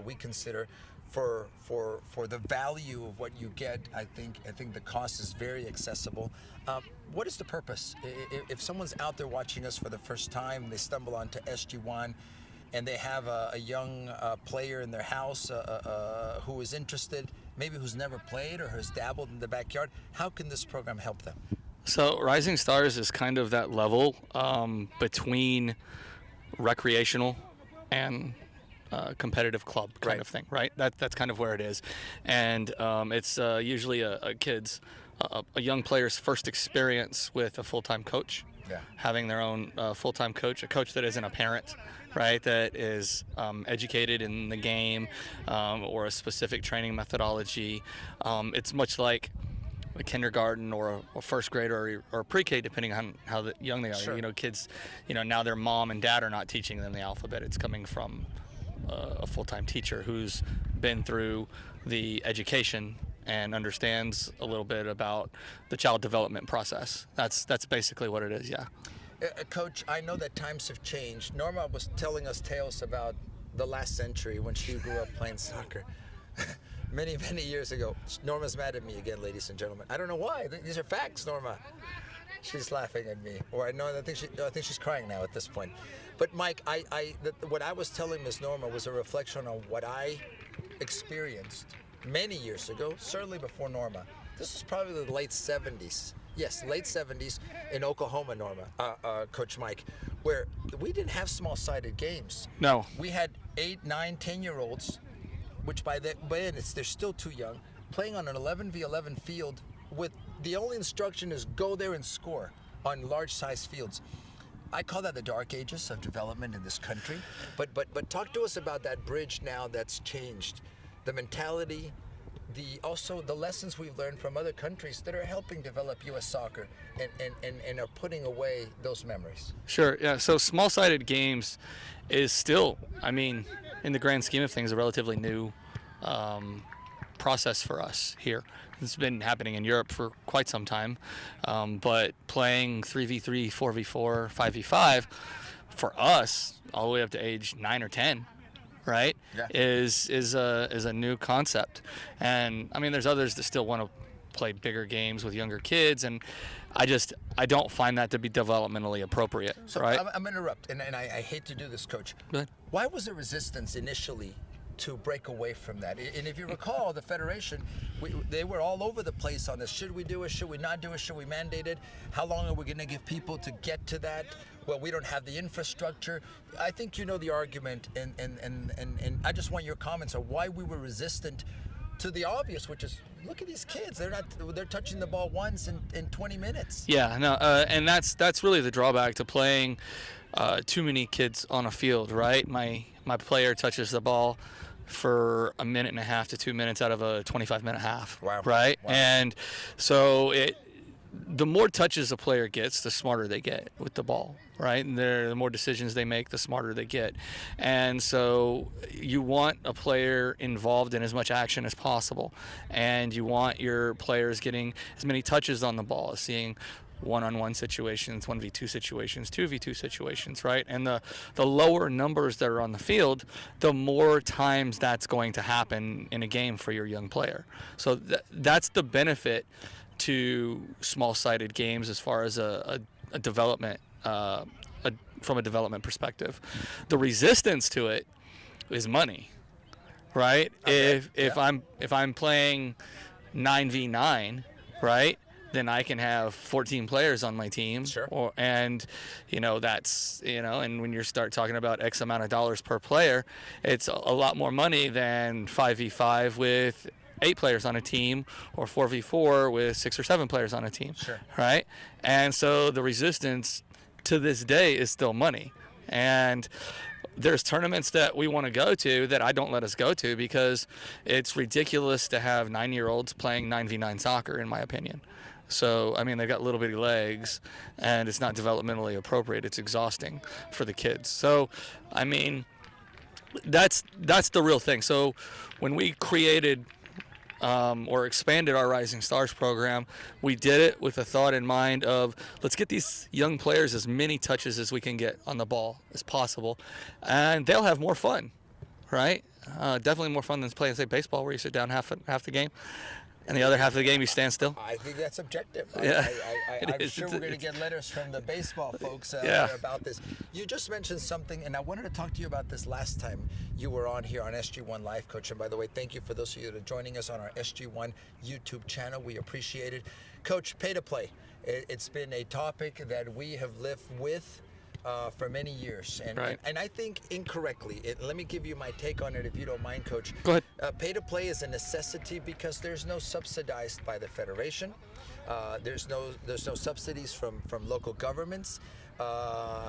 we consider for the value of what you get. I think the cost is very accessible. What is the purpose? If someone's out there watching us for the first time, they stumble onto SG1, and they have a young player in their house who is interested, maybe who's never played or has dabbled in the backyard, how can this program help them? So Rising Stars is kind of that level between recreational and competitive club kind of thing, right? That's kind of where it is, and it's usually a young player's first experience with a full-time coach. Yeah. Having their own full-time coach, a coach that isn't a parent, right? That is educated in the game or a specific training methodology. It's much like a kindergarten or a first grade or pre-K, depending on how young they are. Sure. You know, kids, now their mom and dad are not teaching them the alphabet. It's coming from a full-time teacher who's been through the education and understands a little bit about the child development process. That's basically what it is, yeah. Coach, I know that times have changed. Norma was telling us tales about the last century when she grew up playing soccer. Many, many years ago. Norma's mad at me again, ladies and gentlemen. I don't know why. These are facts, Norma. She's laughing at me. Or I think she's crying now at this point. But Mike, what I was telling Miss Norma was a reflection on what I experienced many years ago, certainly before Norma. This was probably the late 70s. Yes, late 70s in Oklahoma, Norma, Coach Mike, where we didn't have small-sided games. No. We had 8, 9, 10-year-olds, which by then they're still too young, playing on an 11v11 field with the only instruction is go there and score on large-sized fields. I call that the dark ages of development in this country. But talk to us about that bridge now that's changed. The mentality, also the lessons we've learned from other countries that are helping develop U.S. soccer and are putting away those memories. Sure, yeah. So small-sided games is still, in the grand scheme of things, a relatively new process for us here. It's been happening in Europe for quite some time, but playing 3v3, 4v4, 5v5, for us, all the way up to age 9 or 10, right, yeah, is a new concept. And there's others that still want to play bigger games with younger kids, and I don't find that to be developmentally appropriate. So right? I'm going to interrupt, and I hate to do this, Coach. Go ahead. Why was there resistance initially to break away from that? And if you recall, the Federation, they were all over the place on this. Should we do it? Should we not do it? Should we mandate it? How long are we going to give people to get to that? Well, we don't have the infrastructure. I think you know the argument, and I just want your comments on why we were resistant to the obvious, which is, look at these kids. They're touching the ball once in 20 minutes. Yeah, no, and that's really the drawback to playing too many kids on a field, right? My player touches the ball for a minute and a half to 2 minutes out of a 25-minute half. Wow. Right? Wow. And so the more touches a player gets, the smarter they get with the ball, right? And the more decisions they make, the smarter they get. And so you want a player involved in as much action as possible, and you want your players getting as many touches on the ball, as seeing one-on-one situations, 1v2 situations, 2v2 situations, right? And the lower numbers that are on the field, the more times that's going to happen in a game for your young player. So that's the benefit to small-sided games as far as a development, from a development perspective. The resistance to it is money, right? Okay. If I'm playing 9v9, right? Then I can have 14 players on my team. Sure. And that's, and when you start talking about X amount of dollars per player, it's a lot more money than 5v5 with 8 players on a team, or 4v4 with 6 or 7 players on a team. Sure. Right? And so the resistance to this day is still money. And there's tournaments that we want to go to that I don't let us go to because it's ridiculous to have 9-year-olds playing 9v9 soccer, in my opinion. So, they've got little bitty legs, and it's not developmentally appropriate. It's exhausting for the kids. So, that's the real thing. So, when we created or expanded our Rising Stars program, we did it with a thought in mind of, let's get these young players as many touches as we can get on the ball as possible, and they'll have more fun, right? Definitely more fun than playing, say, baseball, where you sit down half the game. And the other half of the game, you stand still? I think that's objective. Yeah. I'm sure we're going to get letters from the baseball folks about this. You just mentioned something, and I wanted to talk to you about this last time you were on here on SG1 Live, Coach. And by the way, thank you for those of you that are joining us on our SG1 YouTube channel. We appreciate it. Coach, pay to play. It's been a topic that we have lived with for many years, and, Right. and I think incorrectly. Let me give you my take on it, if you don't mind, Coach. Go ahead. Pay to play is a necessity because there's no subsidized by the federation. There's no subsidies from local governments,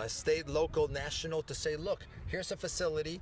state, local, national, to say, look, here's a facility.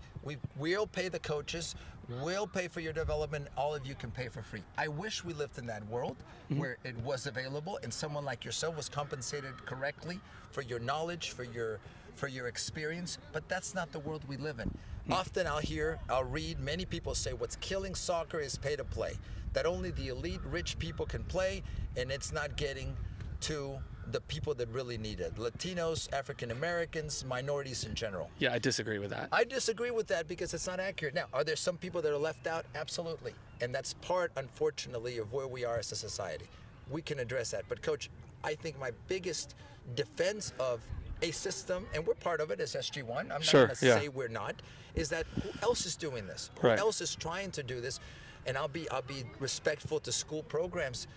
We'll pay the coaches. We'll pay for your development. All of you can pay for free. I wish we lived in that world where it was available and someone like yourself was compensated correctly for your knowledge, for your experience. But that's not the world we live in. Often I'll read many people say what's killing soccer is pay to play. That only the elite rich people can play, and it's not getting to the people that really need it. Latinos, African Americans, minorities in general. Yeah, I disagree with that. I disagree with that because it's not accurate. Now, are there some people that are left out? Absolutely. And that's part, unfortunately, of where we are as a society. We can address that. But, Coach, I think my biggest defense of a system, and we're part of it as SG1, I'm not Sure, going to yeah. say we're not, is that who else is doing this? Right. Who else is trying to do this? And I'll be respectful to school programs.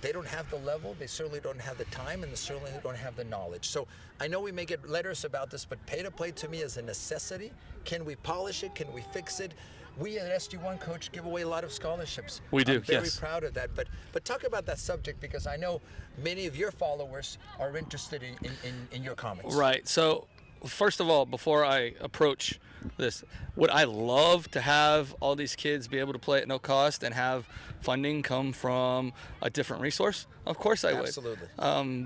They don't have the level, they certainly don't have the time, and they certainly don't have the knowledge. So I know we may get letters about this, but pay to play to me is a necessity. Can we polish it? Can we fix it? We at SG1, Coach, give away a lot of scholarships. We do, I'm very yes. proud of that. But talk about that subject, because I know many of your followers are interested in your comments. Right. So, first of all, before I approach this, would I love to have all these kids be able to play at no cost and have funding come from a different resource? Of course I would. Absolutely.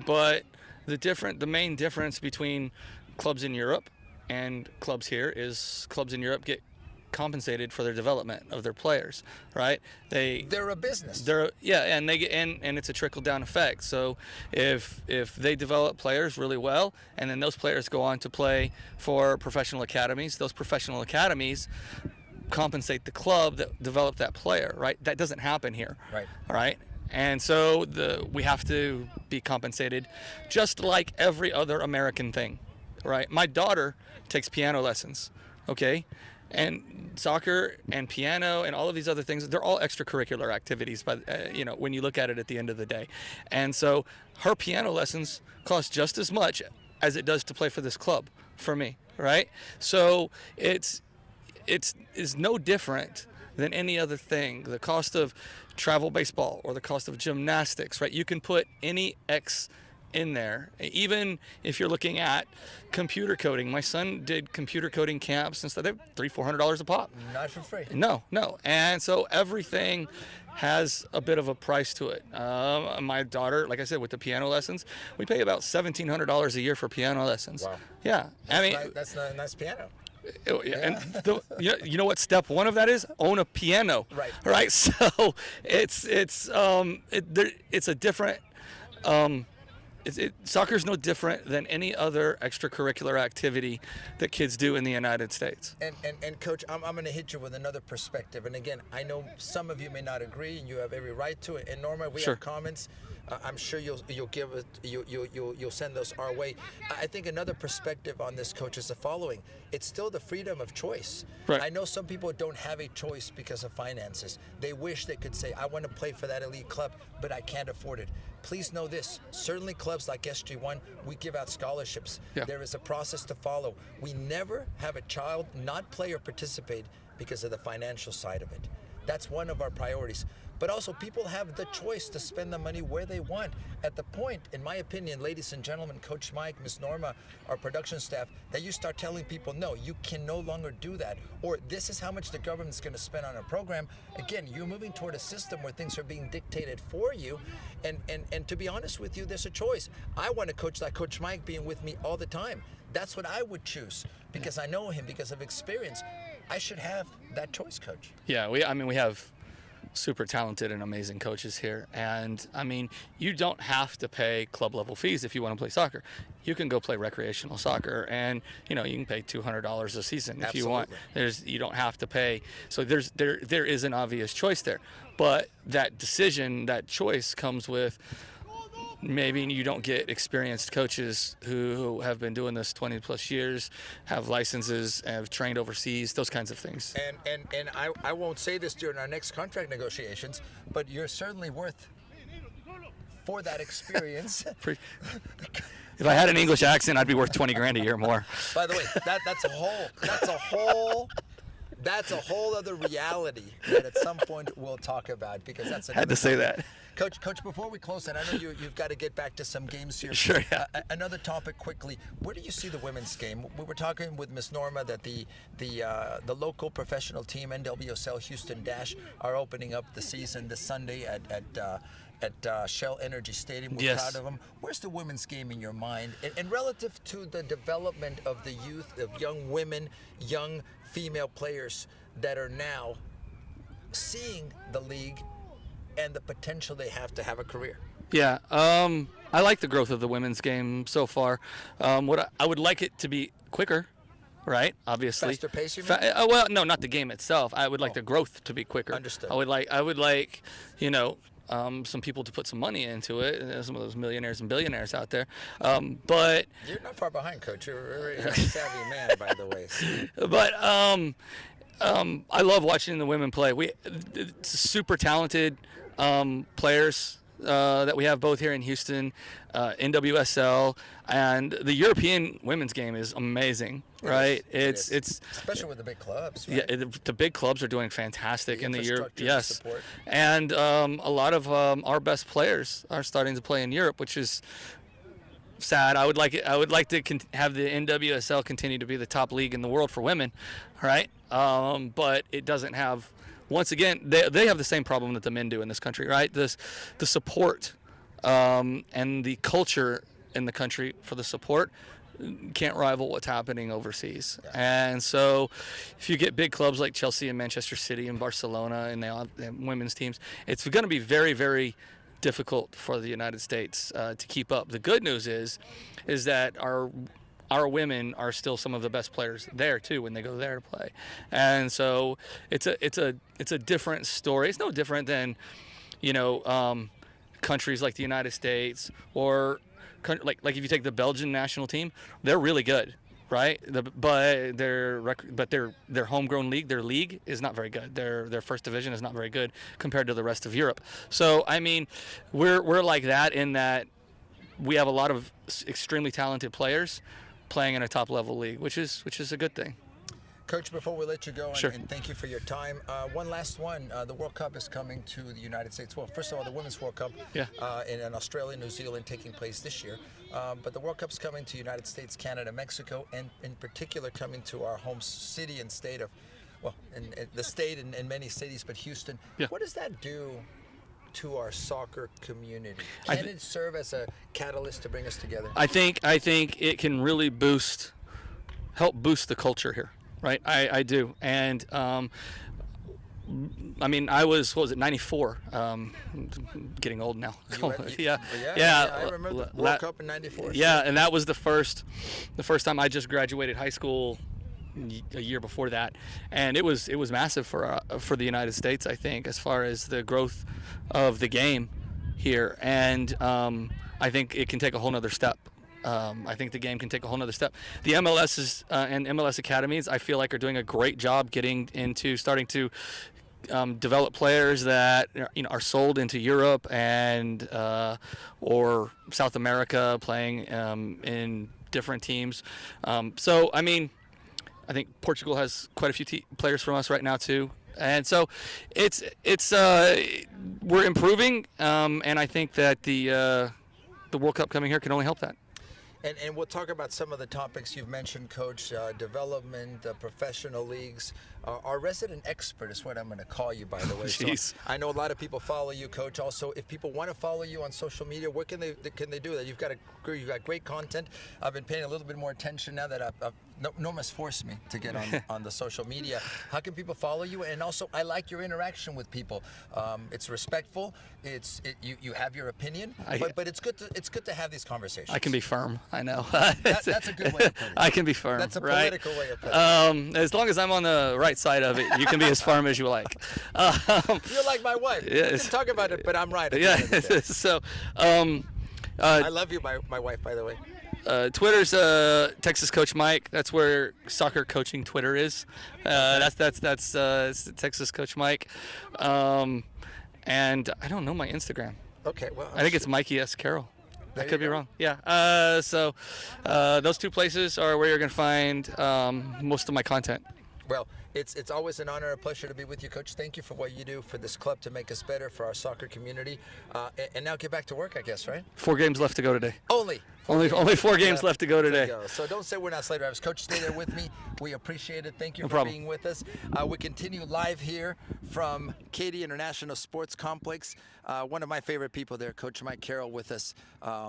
But the main difference between clubs in Europe and clubs here is clubs in Europe get compensated for their development of their players, right? They're a business. And they get and it's a trickle down effect. So if they develop players really well, and then those players go on to play for professional academies, those professional academies compensate the club that developed that player, right? That doesn't happen here. Right. All right. And so we have to be compensated just like every other American thing, right? My daughter takes piano lessons, okay? And soccer and piano and all of these other things, they're all extracurricular activities, but when you look at it at the end of the day. And so her piano lessons cost just as much as it does to play for this club for me, right? So it's no different than any other thing. The cost of travel baseball or the cost of gymnastics, right? You can put any X in there. Even if you're looking at computer coding, my son did computer coding camps and stuff. They're $300-400 a pop. Not for free. No. And so everything has a bit of a price to it. My daughter, like I said, with the piano lessons, we pay about $1,700 a year for piano lessons. Wow. Yeah. That's a nice piano. And you know what step one of that is? Own a piano. Right. Right. So it's a different. Soccer's no different than any other extracurricular activity that kids do in the United States. And Coach, I'm going to hit you with another perspective. And again, I know some of you may not agree, and you have every right to it. And Norma, we Sure. have comments. I'm sure you'll give it. You'll send those our way. I think another perspective on this, Coach, is the following: it's still the freedom of choice. Right. I know some people don't have a choice because of finances. They wish they could say, "I want to play for that elite club, but I can't afford it." Please know this: certainly clubs like SG1, we give out scholarships. Yeah. There is a process to follow. We never have a child not play or participate because of the financial side of it. That's one of our priorities. But also, people have the choice to spend the money where they want. At the point, in my opinion, ladies and gentlemen, Coach Mike, Miss Norma, our production staff, that you start telling people, no, you can no longer do that. Or this is how much the government's going to spend on a program. Again, you're moving toward a system where things are being dictated for you. And to be honest with you, there's a choice. I want a coach like Coach Mike being with me all the time. That's what I would choose because I know him, because of experience. I should have that choice, Coach. Yeah, we have super talented and amazing coaches here, and you don't have to pay club level fees if you want to play soccer. You can go play recreational soccer, and you can pay $200 a season if you want. You don't have to pay. So there is an obvious choice there, but that decision, that choice comes with maybe you don't get experienced coaches who have been doing this 20 plus years, have licenses, have trained overseas, those kinds of things. And I won't say this during our next contract negotiations, but you're certainly worth for that experience. If I had an English accent, I'd be worth 20 grand a year more. By the way, that's a whole other reality that at some point we'll talk about, because that's Had to say that. Coach, before we close, and I know you've got to get back to some games here. Sure, yeah. Another topic quickly. Where do you see the women's game? We were talking with Miss Norma that the local professional team, NWSL Houston Dash, are opening up the season this Sunday at Shell Energy Stadium. We're Yes. proud of them. Where's the women's game in your mind? And relative to the development of the youth, of young women, young female players that are now seeing the league and the potential they have to have a career. Yeah, I like the growth of the women's game so far. What I would like it to be quicker, right? Obviously. Faster pace, you mean? Well, no, not the game itself. I would like the growth to be quicker. Understood. I would like, some people to put some money into it. Some of those millionaires and billionaires out there. But You're not far behind, Coach. You're a savvy man, by the way. But I love watching the women play. It's super talented players that we have both here in Houston, NWSL, and the European women's game is amazing, right? It's especially with the big clubs. Right? Yeah, the big clubs are doing fantastic The in the Europe. infrastructure, Yes, support. and a lot of our best players are starting to play in Europe, which is sad. I would like to have the NWSL continue to be the top league in the world for women, right? But it doesn't have. Once again, they have the same problem that the men do in this country, right? The support and the culture in the country for the support can't rival what's happening overseas. Yeah. And so if you get big clubs like Chelsea and Manchester City and Barcelona, and they all have women's teams, it's going to be very, very difficult for the United States to keep up. The good news is that our women are still some of the best players there too when they go there to play, and so it's a different story. It's no different than countries like the United States, or like if you take the Belgian national team, they're really good, right? But their homegrown league, their league is not very good. Their first division is not very good compared to the rest of Europe. So I mean, we're like that in that we have a lot of extremely talented players playing in a top level league, which is a good thing. Coach, before we let you go, Sure. and thank you for your time, one last one. The World Cup is coming to the United States. Well, first of all, the Women's World Cup in Australia, New Zealand, taking place this year. But the World Cup's coming to United States, Canada, Mexico, and in particular coming to our home city and state of, in the state and many cities, but Houston. Yeah. What does that do to our soccer community? Can it serve as a catalyst to bring us together? I think it can really help boost the culture here, right? I do, and I mean, I was 94. Getting old now. Yeah. I remember the World Cup in '94. Yeah, and that was the first time. I just graduated high school a year before that, and it was massive for the United States, I think, as far as the growth of the game here, and I think it can take a whole nother step. I think the game can take a whole nother step. The MLSs and MLS academies, I feel like, are doing a great job starting to develop players that are sold into Europe and or South America, playing in different teams. So I mean, I think Portugal has quite a few players from us right now too, and so it's we're improving, and I think that the World Cup coming here can only help that. And we'll talk about some of the topics you've mentioned, Coach, development, professional leagues. Our resident expert is what I'm going to call you, by the way. Jeez. So I know a lot of people follow you, Coach. Also, if people want to follow you on social media, where can they do that? You've got great content. I've been paying a little bit more attention now that Norma's forced me to get on the social media. How can people follow you? And also, I like your interaction with people. It's respectful. You have your opinion, but it's good to have these conversations. I can be firm. I know. That's a good way of putting it. I can be firm. That's a right? political way of putting it. As long as I'm on the right side of it, you can be as firm as you like. You're like my wife. Yes. You can talk about it, but I'm right. Yeah. So, I love you, my wife, by the way. Twitter's Texas Coach Mike. That's where soccer coaching Twitter is. That's Texas Coach Mike. And I don't know my Instagram. Okay, well, I think it's Mikey S. Carroll. There I you could be go. wrong. Yeah. So those two places are where you're going to find most of my content. Well, it's always an honor and a pleasure to be with you, Coach. Thank you for what you do for this club to make us better, for our soccer community. And now get back to work, I guess, right? 4 games left to go today. Only. Only 4 games left to go today. So don't say we're not slave drivers. Coach, stay there with me. We appreciate it. Thank you No for problem. being with us. We continue live here from Katy International Sports Complex. One of my favorite people there, Coach Mike Carroll, with us.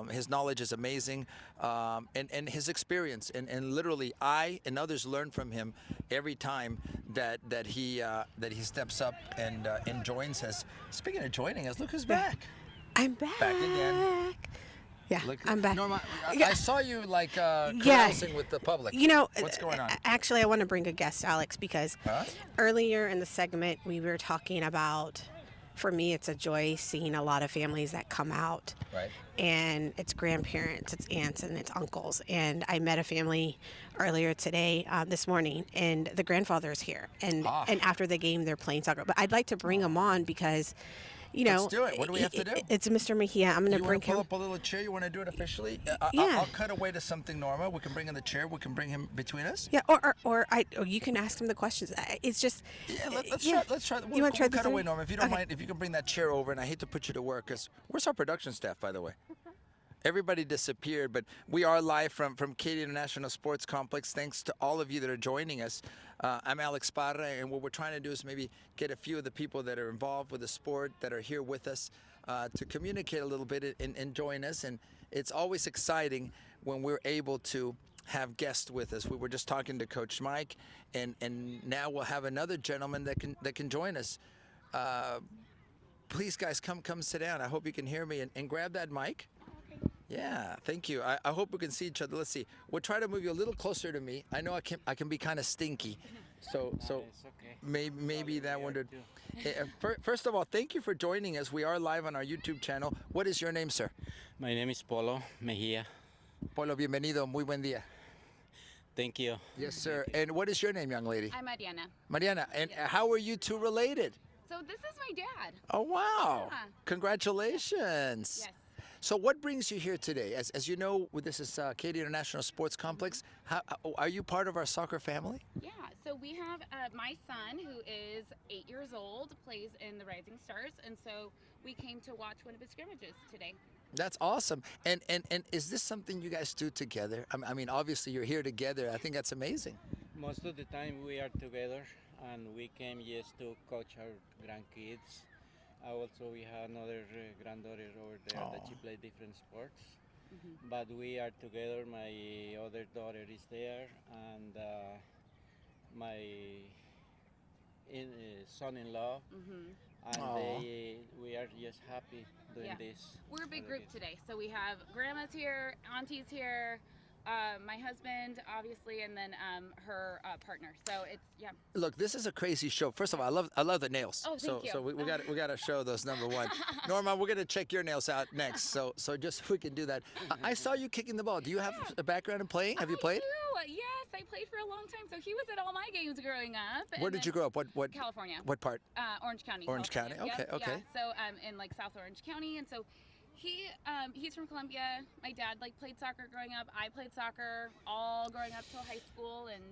His knowledge is amazing, and his experience. And literally, I and others learn from him every time that he steps up and joins us. Speaking of joining us, look who's back. I'm back. Back again. Yeah, Look, I'm back. Norma, Yeah. I saw you like carousing with the public. You know, What's going on? Actually, I want to bring a guest, Alex, because Huh? earlier in the segment we were talking about, for me, it's a joy seeing a lot of families that come out. Right. And it's grandparents, it's aunts, and it's uncles. And I met a family earlier today, this morning, and the grandfather is here. And after the game, they're playing soccer. But I'd like to bring him on because, you know, Let's do it. What do we have to do? It's Mr. Mejia. I'm going You to want bring to pull him. up a little chair? You want to do it officially? Yeah. I'll cut away to something, Norma. We can bring in the chair. We can bring him between us. Yeah, or you can ask him the questions. It's just. Yeah, let's yeah. try. Let's try. You want to try cut the away, three? Norma, if you don't Okay. mind. If you can bring that chair over, and I hate to put you to work, because where's our production staff, by the way? Everybody disappeared, but we are live from Katy International Sports Complex. Thanks to all of you that are joining us. I'm Alex Parra, and what we're trying to do is maybe get a few of the people that are involved with the sport that are here with us to communicate a little bit and join us. And it's always exciting when we're able to have guests with us. We were just talking to Coach Mike, and now we'll have another gentleman that can join us. Please, guys, come sit down. I hope you can hear me and grab that mic. Yeah, thank you. I hope we can see each other. Let's see. We'll try to move you a little closer to me. I know I can be kind of stinky, so It's okay. maybe that one did. First of all, thank you for joining us. We are live on our YouTube channel. What is your name, sir? My name is Polo Mejia. Polo, bienvenido. Muy buen día. Thank you. Yes, sir. And what is your name, young lady? I'm Mariana. Mariana. And how are you two related? So this is my dad. Oh, wow. Yeah. Congratulations. Yes. So what brings you here today? As you know, this is Katy International Sports Complex. Are you part of our soccer family? Yeah. So we have my son, who is 8 years old, plays in the Rising Stars, and so we came to watch one of his scrimmages today. That's awesome. And is this something you guys do together? I mean, obviously you're here together. I think that's amazing. Most of the time we are together, and we came just to coach our grandkids. Also, we have another granddaughter over there that she plays different sports. But we are together. My other daughter is there, and my son-in-law. And we are just happy doing Yeah. this. We're a big for the group kids. today. So we have grandma's here, auntie's here, my husband, obviously, and then her partner. So it's, yeah. Look, this is a crazy show. First of all, I love the nails. Oh, thank you. So we got to show those, number one. Norma, we're gonna check your nails out next. So just so we can do that. I saw you kicking the ball. Do you have a background in playing? Have you played? I do. Yes, I played for a long time. So he was at all my games growing up. Where did you grow up? What? California. What part? Orange County. Orange California. County, okay, Yep, okay. Yeah. So in like South Orange County, and so he's from Colombia. My dad played soccer growing up. I played soccer all growing up till high school, and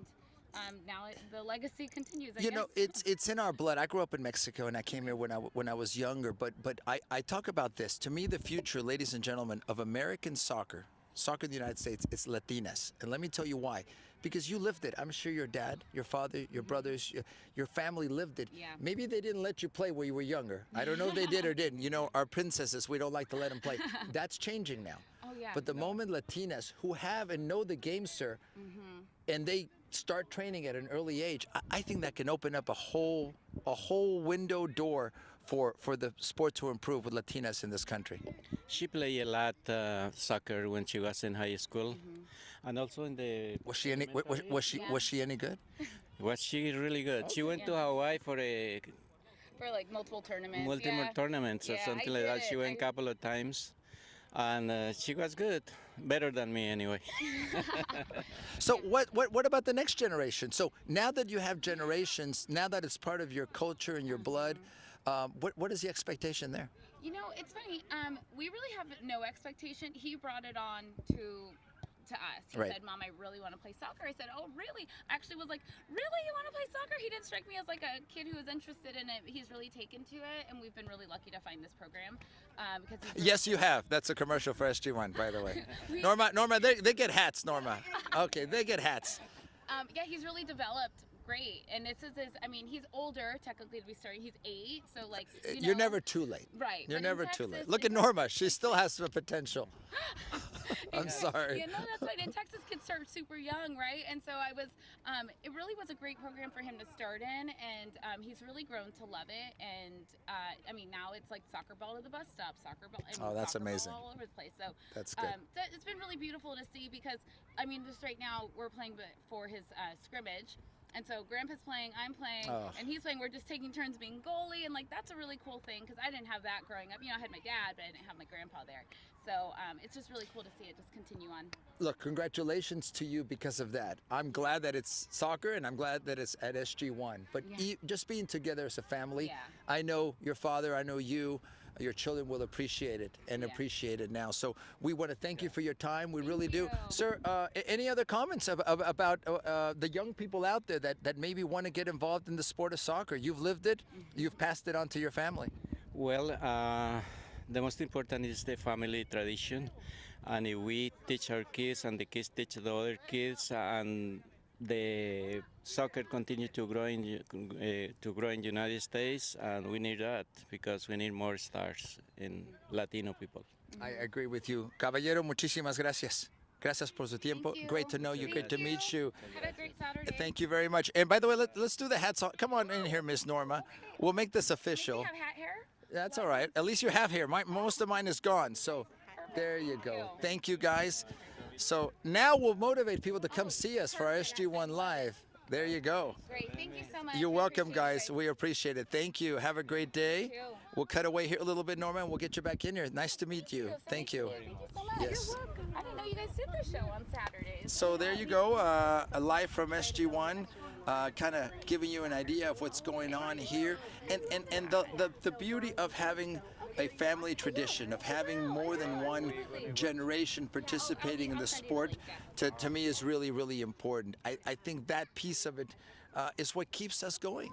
now the legacy continues. I You know, guess. it's in our blood. I grew up in Mexico, and I came here when I was younger. But I talk about this. To me, the future, ladies and gentlemen, of American soccer in the United States, it's Latinas. And let me tell you why. Because you lived it. I'm sure your dad, your father, your brothers, your family lived it. Yeah. Maybe they didn't let you play when you were younger. I don't know if they did or didn't. You know, our princesses, we don't like to let them play. That's changing now. Oh, yeah. But the moment Latinas who have and know the game, sir, and they start training at an early age, I think that can open up a whole window door for the sport to improve with Latinas in this country. She played a lot soccer when she was in high school, and also in the. Was she any good? Was she really good? She went to Hawaii for a for like multiple tournaments. multiple yeah. tournaments or Yeah, something I like that. did She it. went a couple of times, and she was good, better than me anyway. So what about the next generation? So now that you have generations, now that it's part of your culture and your blood, what is the expectation there? You know, it's funny. We really have no expectation. He brought it on to us. He Right. said, "Mom, I really want to play soccer." I said, "Oh, really?" I actually was like, "Really? You want to play soccer?" He didn't strike me as like a kid who was interested in it. He's really taken to it, and we've been really lucky to find this program because he's Yes, you have. That's a commercial for SG1, by the way. We- Norma, they get hats, Norma. Okay, they get hats. yeah, he's really developed great, and this is his. I mean, he's older technically to be starting. He's 8, so like you know, You're never too late. right. You're but in never too Texas, late. Look at Norma. She still has some potential. I'm sorry. Yeah, no, that's right. In Texas, kids start super young, right? And so I was, it really was a great program for him to start in, and he's really grown to love it. And I mean, now it's like soccer ball to the bus stop, soccer ball. I mean, Oh, that's soccer ball amazing. all over the place. So That's good. it's been really beautiful to see because I mean, just right now we're playing for his scrimmage. And so Grandpa's playing, I'm playing, and he's playing. We're just taking turns being goalie, and like that's a really cool thing because I didn't have that growing up. You know, I had my dad, but I didn't have my grandpa there. So it's just really cool to see it just continue on. Look, congratulations to you because of that. I'm glad that it's soccer, and I'm glad that it's at SG1. But Yeah. just being together as a family, Yeah. I know your father, I know you, your children will appreciate it and Yeah. appreciate it now. So we want to thank you for your time. We really do. you. Sir, any other comments about the young people out there that maybe want to get involved in the sport of soccer? You've lived it. You've passed it on to your family. Well, the most important is the family tradition, and if we teach our kids and the kids teach the other kids, and the soccer continue to grow in United States, and we need that because we need more stars in Latino people. I agree with you. Caballero, muchísimas gracias. Gracias por su tiempo. you. Great to know you. Great to meet you. Have a great Saturday. Thank you very much. And by the way, let's do the hats on. Come on in here, Miss Norma. We'll make this official. You have hat hair? That's all right. At least you have hair. Most of mine is gone. So there you go. Thank you, guys. So now we'll motivate people to come see us for our SG1 Live. There you go. Great. Thank you so much. You're I welcome, appreciate guys. it. We appreciate it. Thank you. Have a great day. too. We'll cut away here a little bit, Norma, and we'll get you back in here. Nice to meet you. Thank you. Thank you so much. Yes. You're welcome. I didn't know you guys did the show on Saturdays. So there you go, live from SG1, kind of giving you an idea of what's going on here, and the beauty of having a family tradition, of having more than one generation participating in the sport, to me is really, really important. I think that piece of it is what keeps us going.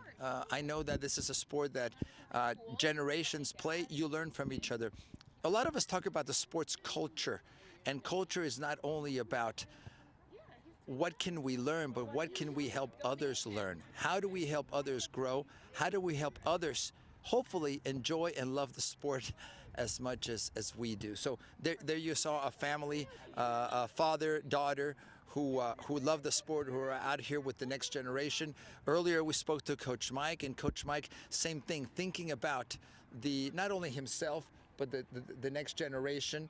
I know that this is a sport that generations play. You learn from each other. A lot of us talk about the sports culture, and culture is not only about what can we learn, but what can we help others learn? How do we help others grow? How do we help others hopefully enjoy and love the sport as much as we do? So there you saw a family, a father, daughter, who love the sport, who are out here with the next generation. Earlier we spoke to Coach Mike, and Coach Mike, same thing, thinking about not only himself, but the next generation.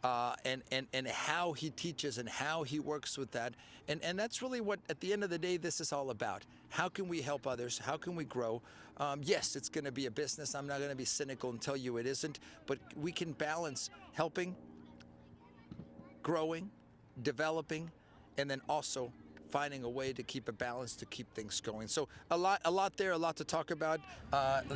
And how he teaches and how he works with that. And that's really what, at the end of the day, this is all about. How can we help others? How can we grow? Yes, it's going to be a business. I'm not going to be cynical and tell you it isn't, but we can balance helping, growing, developing, and then also finding a way to keep a balance, to keep things going. So a lot there, a lot to talk about.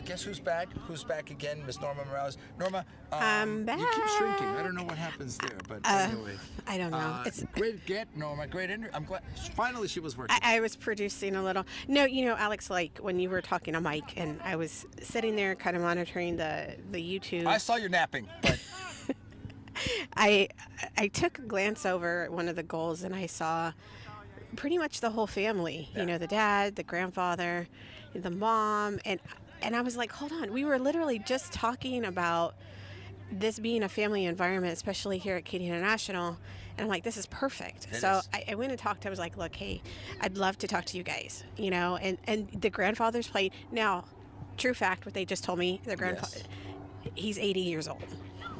Guess who's back? Who's back again? Miss Norma Morales. Norma, I'm you keep shrinking. I don't know what happens there, but anyway. I don't know. It's Great get, Norma. Great interview. I'm glad. Finally, she was working. I was producing a little. No, you know, Alex, like when you were talking to Mike and I was sitting there kind of monitoring the YouTube. I saw you napping, but I took a glance over at one of the goals and I saw pretty much the whole family. You know, the dad, the grandfather, the mom, and I was like, hold on. We were literally just talking about this being a family environment, especially here at Katy International. And I'm like, this is perfect. So I went and talked. I was like, look, hey, I'd love to talk to you guys, you know, and the grandfather's played. Now, true fact, what they just told me, the grandfather, he's 80 years old.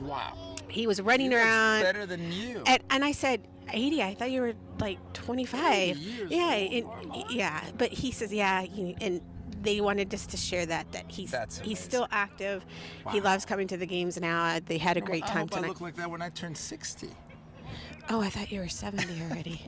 wow. He was running He looks around. better than you. And I said, 80? I thought you were like 25. 80 years Yeah, old. yeah. But he says, yeah, and they wanted just to share that he's That's he's amazing. still active. He loves coming to the games now. They had a great I time hope I tonight. look like that when I turn 60. Oh, I thought you were 70 already.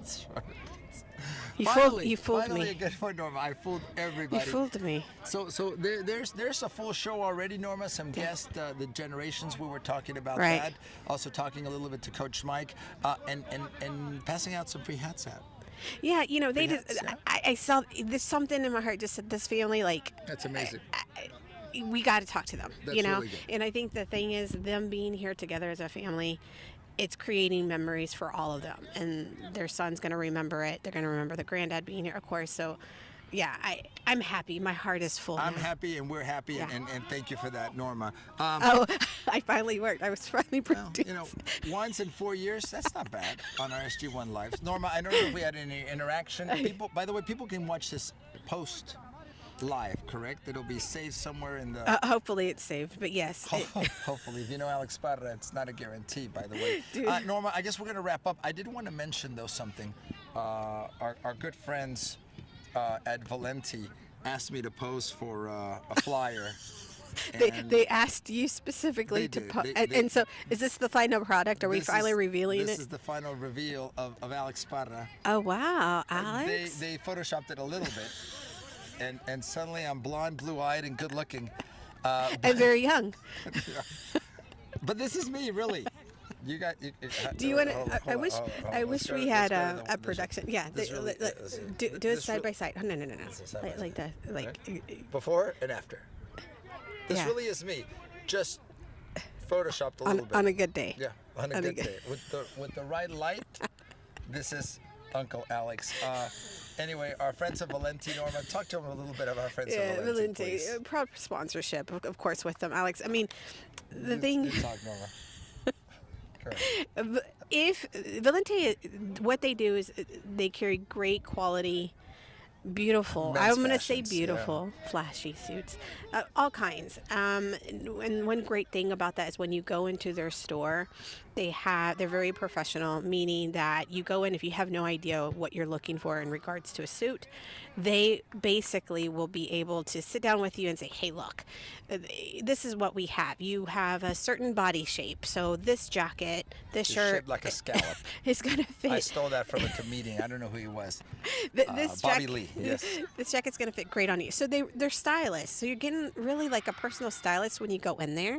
You Finally, fooled finally me. a good one, Norma. I fooled You everybody. fooled me. So there's a full show already, Norma. Some guests, the generations we were talking about Right. that. Also talking a little bit to Coach Mike, and passing out some free hats out. Yeah, they Free just. hats, yeah. I saw there's something in my heart. Just said this family, like, That's amazing. we got to talk to them. That's really good. And I think the thing is, them being here together as a family, it's creating memories for all of them, and their son's going to remember it. They're going to remember the granddad being here, of course. So, yeah, I'm happy. My heart is full. I'm now. happy and we're happy, Yeah. and thank you for that, Norma. Oh, I finally worked. I was finally Well, produced. once in 4 years, that's not bad on our SG1 lives. Norma, I don't know if we had any interaction. People, by the way, people can watch this post live, correct? It'll be saved somewhere in the. Hopefully it's saved, but yes. Hopefully, if you know Alex Parra, it's not a guarantee, by the way. Dude. Norma, I guess we're going to wrap up. I did want to mention, though, something. Our good friends at Valenti asked me to pose for a flyer. And They asked you specifically They to did. post. And so, is this the final product? Are we this finally is- revealing This it? is the final reveal of Alex Parra. Oh, wow. Alex? They photoshopped it a little bit, and suddenly I'm blonde, blue-eyed, and good-looking. And very young. But this is me, really. You got. Do you want hold on, to? I hold wish on, hold on. I Let's wish go- we let's had go to a this- production. Yeah, this really- do it this side re- by side. Oh, no. This is side by Like side. that. Like. Before and after. This Yeah. really is me, just photoshopped a On, little bit. on a good day. Yeah, on a good day. With the right light, this is Uncle Alex. Anyway, our friends at Valenti, Norma, talk to them a little bit about our friends Yeah, at Valenti, Valenti, please. proper sponsorship, of course, with them, Alex. I mean, the You thing, talk, Norma. Correct. if Valenti, what they do is they carry great quality, beautiful. Men's I'm going to say fashions, beautiful, flashy suits, all kinds. And one great thing about that is when you go into their store, they're very professional, meaning that you go in if you have no idea what you're looking for in regards to a suit, they basically will be able to sit down with you and say, hey, look, this is what we have. You have a certain body shape, so this jacket, this It's shirt shaped like a scallop. is going to fit. I stole that from a comedian. I don't know who he was. This Bobby jacket- Lee, yes. This jacket's gonna fit great on you. So they're stylists. So you're getting really like a personal stylist when you go in there.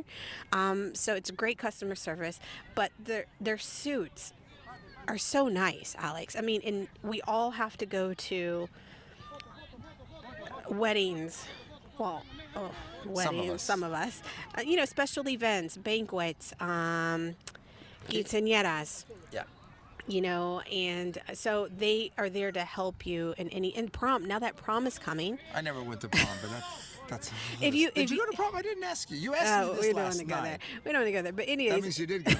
So it's great customer service, but their suits are so nice, Alex. I mean, and we all have to go to weddings. Well, weddings. Some of us. Special events, banquets, quinceañeras. Yeah. And so they are there to help you in prom. Now that prom is coming. I never went to prom, but that's. If you- Did if you you- go to prom? I didn't ask you. You asked me we this don't want last to go there. night. We don't want to go there. But anyways, That means you did go.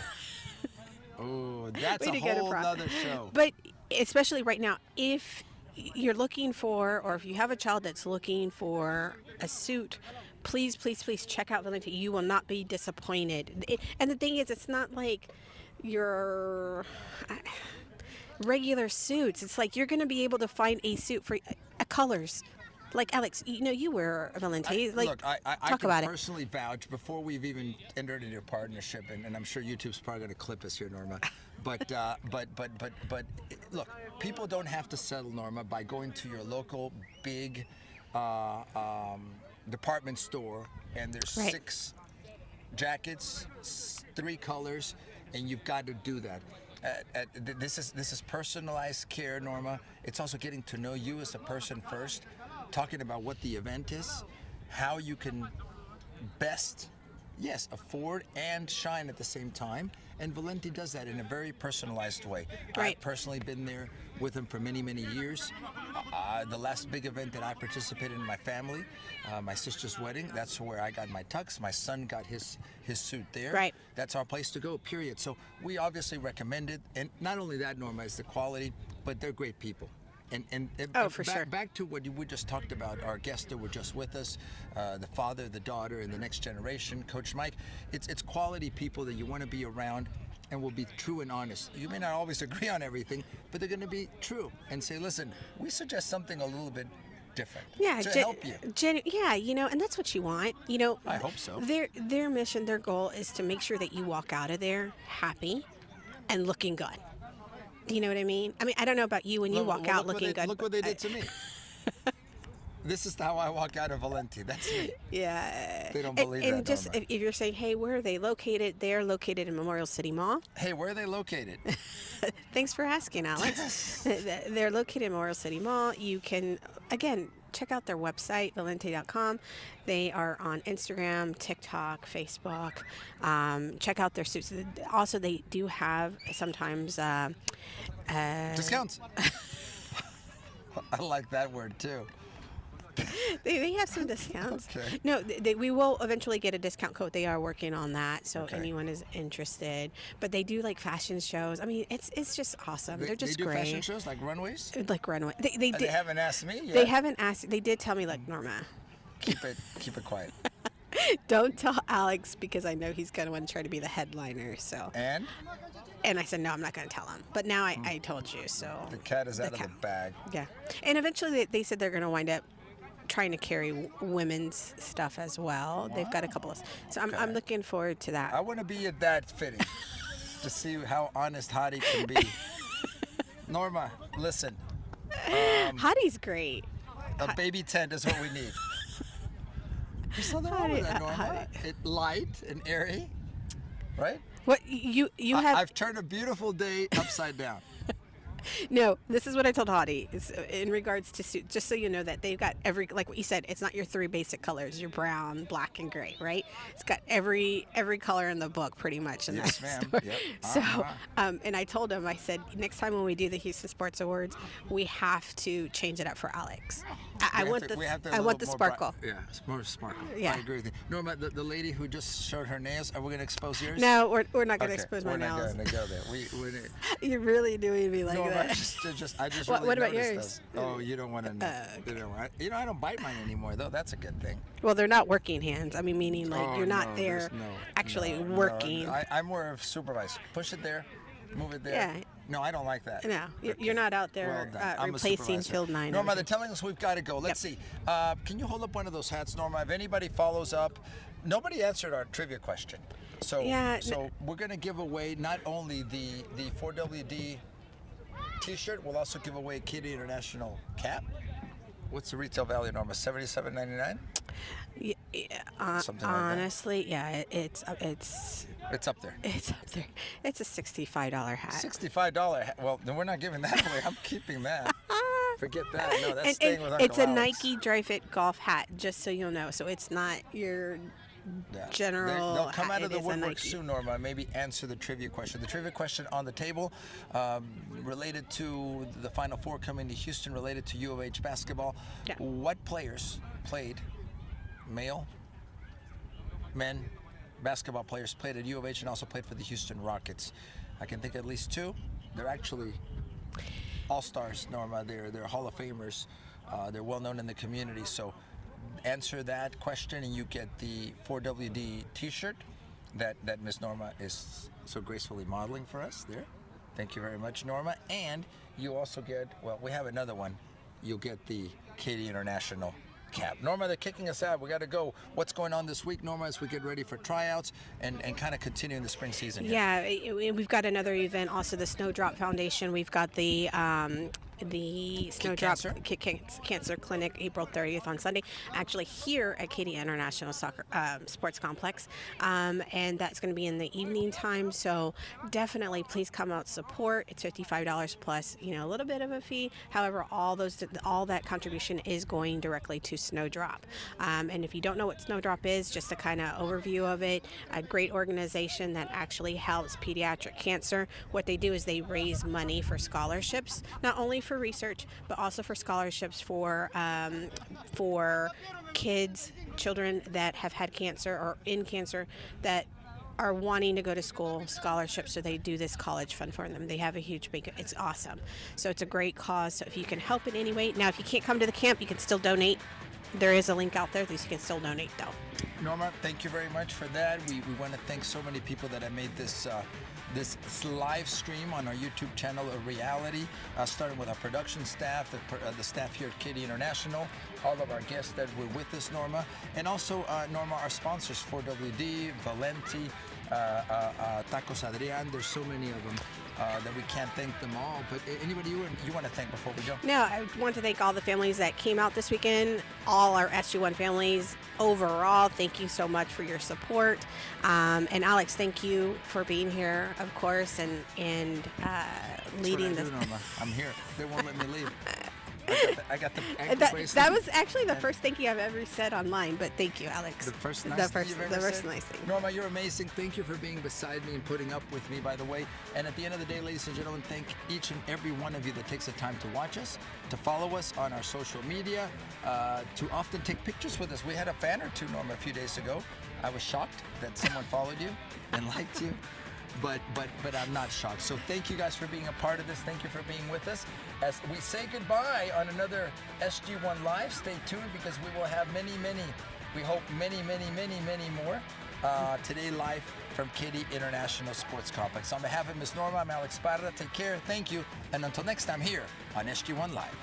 Oh, that's we a did go to whole prom. nother show. But especially right now, if you're looking for, or if you have a child that's looking for a suit, please, please, please check out Valenti. You will not be disappointed. And the thing is, it's not like your regular suits. It's like you're going to be able to find a suit for colors. Like Alex, you wear a Valenti. Look, I talk can about it. personally vouch before we've even entered into a partnership, and I'm sure YouTube's probably going to clip us here, Norma. But look, people don't have to settle, Norma, by going to your local big department store, and there's Right. 6 jackets, 3 colors, and you've got to do that. This is personalized care, Norma. It's also getting to know you as a person first, talking about what the event is, how you can best, yes, afford and shine at the same time. And Valenti does that in a very personalized way. Right. I've personally been there with him for many, many years. The last big event that I participated in my family, my sister's wedding, that's where I got my tux. My son got his suit there. Right. That's our place to go, period. So we obviously recommend it. And not only that, Norma, is the quality, but they're great people. And Oh, for sure. Back to what we just talked about, our guests that were just with us, the father, the daughter, and the next generation, Coach Mike. It's quality people that you want to be around and will be true and honest. You may not always agree on everything, but they're going to be true and say, listen, we suggest something a little bit different Yeah, to help you. and that's what you want. I hope so. Their mission, their goal is to make sure that you walk out of there happy and looking good. Do you know what I mean? I mean, I don't know about you when you walk out looking good. Look what they did to me. This is how I walk out of Valenti. That's me. Yeah. They don't believe and that, just Norma. if you're saying, hey, where are they located? They're located in Memorial City Mall. Hey, where are they located? Thanks for asking, Alex. They're located in Memorial City Mall. You can, again, check out their website, valente.com. They are on Instagram, TikTok, Facebook. Check out their suits. Also, they do have sometimes Discounts. I like that word too. They have some discounts. Okay. No, we will eventually get a discount code. They are working on that, so Okay. anyone is interested. But they do like fashion shows. I mean, it's just awesome. They're just they do great. fashion shows like runways. Like runway. They They did. haven't asked me yet. They haven't asked. They did tell me like Norma. Keep it quiet. Don't tell Alex because I know he's gonna want to try to be the headliner. So. And And I said no, I'm not gonna tell him. But now I told you. So. the cat is out of the bag. Yeah. And eventually they said they're gonna wind up trying to carry women's stuff as well. They've got a couple of. So I'm looking forward to that. I want to be at that fitting to see how honest Hottie can be. Norma, listen. Hottie's great. A baby tent is what we need. There's nothing wrong with that, Norma. It light and airy, right? What you have? I've turned a beautiful day upside down. No, this is what I told Hottie. Is in regards to suit, just so you know that they've got every, like what you said, it's not your three basic colors, your brown, black, and gray, right? It's got every color in the book pretty much in Yes, that ma'am. store. Yep. So, and I told him, I said, next time when we do the Houston Sports Awards, we have to change it up for Alex. I want the sparkle. Yeah, it's more sparkle. Yeah. I agree with you. Norma, the lady who just showed her nails, are we going to expose yours? No, we're not going to Okay, expose my we're nails. not going to go there. We're You're really doing me like Norma, that. I just What really about noticed yours? those. Oh, you don't want to know. I don't bite mine anymore, though. That's a good thing. Well, they're not working hands. I mean, meaning like Oh, you're not no, there there's actually no. working. I'm more of a supervisor. Push it there, move it there. Yeah. No, I don't like that. No, you're Okay. not out Well there done. I'm a replacing supervisor. Field 9. Norma, they're telling us we've got to go. Let's see. Can you hold up one of those hats, Norma? If anybody follows up, nobody answered our trivia question. So, Yeah, so we're going to give away not only the 4WD T-shirt, we'll also give away a Kitty International cap. What's the retail value, Norma? $77.99. Something like that. Honestly, yeah, it's It's up there. it's up there. It's a $65 hat. $65 hat. Well, then we're not giving that away. I'm keeping that. Forget that. No, that's And staying with Uncle it's a Alex. Nike Dry Fit golf hat, just so you'll know. So it's not your Yeah. general They'll come hat. out of It the is a woodwork Nike. soon, Norma. Maybe answer the trivia question. The trivia question on the table, related to the Final Four coming to Houston, related to U of H basketball. Yeah. What players played, men, basketball players played at U of H and also played for the Houston Rockets? I can think at least two. They're actually all-stars, Norma. They're Hall of Famers. They're well known in the community. So answer that question and you get the 4WD T-shirt that Miss Norma is so gracefully modeling for us there. Thank you very much, Norma. And you also get, well, we have another one. You'll get the Katie International cap. Norma, they're kicking us out. We got to go. What's going on this week, Norma, as we get ready for tryouts and kind of continue in the spring season here? Yeah, we've got another event, also the Snowdrop Foundation. We've got the Snowdrop Cancer Clinic, April 30th on Sunday, actually here at Katy International Sports Complex, and that's going to be in the evening time. So definitely, please come out, support. It's $55 plus, a little bit of a fee. However, all that contribution is going directly to Snowdrop. And if you don't know what Snowdrop is, just a kind of overview of it, a great organization that actually helps pediatric cancer. What they do is they raise money for scholarships, not only for research, but also for scholarships for children that have had cancer or in cancer that are wanting to go to school, scholarships, so they do this college fund for them. They have a huge big, it's awesome. So it's a great cause. So if you can help in any way, now if you can't come to the camp, you can still donate. There is a link out there that you can still donate though. Norma, thank you very much for that. We want to thank so many people that have made this live stream on our YouTube channel a reality, starting with our production staff, the staff here at Katy International, all of our guests that were with us, Norma, and also, Norma, our sponsors, 4WD, Valenti, Tacos Adrian, there's so many of them. that we can't thank them all. But anybody you want to thank before we go? No, I want to thank all the families that came out this weekend, all our SG1 families overall. Thank you so much for your support. And Alex, thank you for being here, of course, and leading That's this. what I do, Norma. I'm here. They won't let me leave. I got the That was actually the first thank you I've ever said online, but thank you, Alex. The first nice thing you've ever said? nice thing. Norma, you're amazing. Thank you for being beside me and putting up with me, by the way. And at the end of the day, ladies and gentlemen, thank each and every one of you that takes the time to watch us, to follow us on our social media, to often take pictures with us. We had a fan or two, Norma, a few days ago. I was shocked that someone followed you and liked you. But I'm not shocked. So thank you guys for being a part of this. Thank you for being with us. As we say goodbye on another SG1 Live, stay tuned because we will have many, we hope many more today live from Katy International Sports Complex. On behalf of Ms. Norma, I'm Alex Parra. Take care. Thank you. And until next time here on SG1 Live.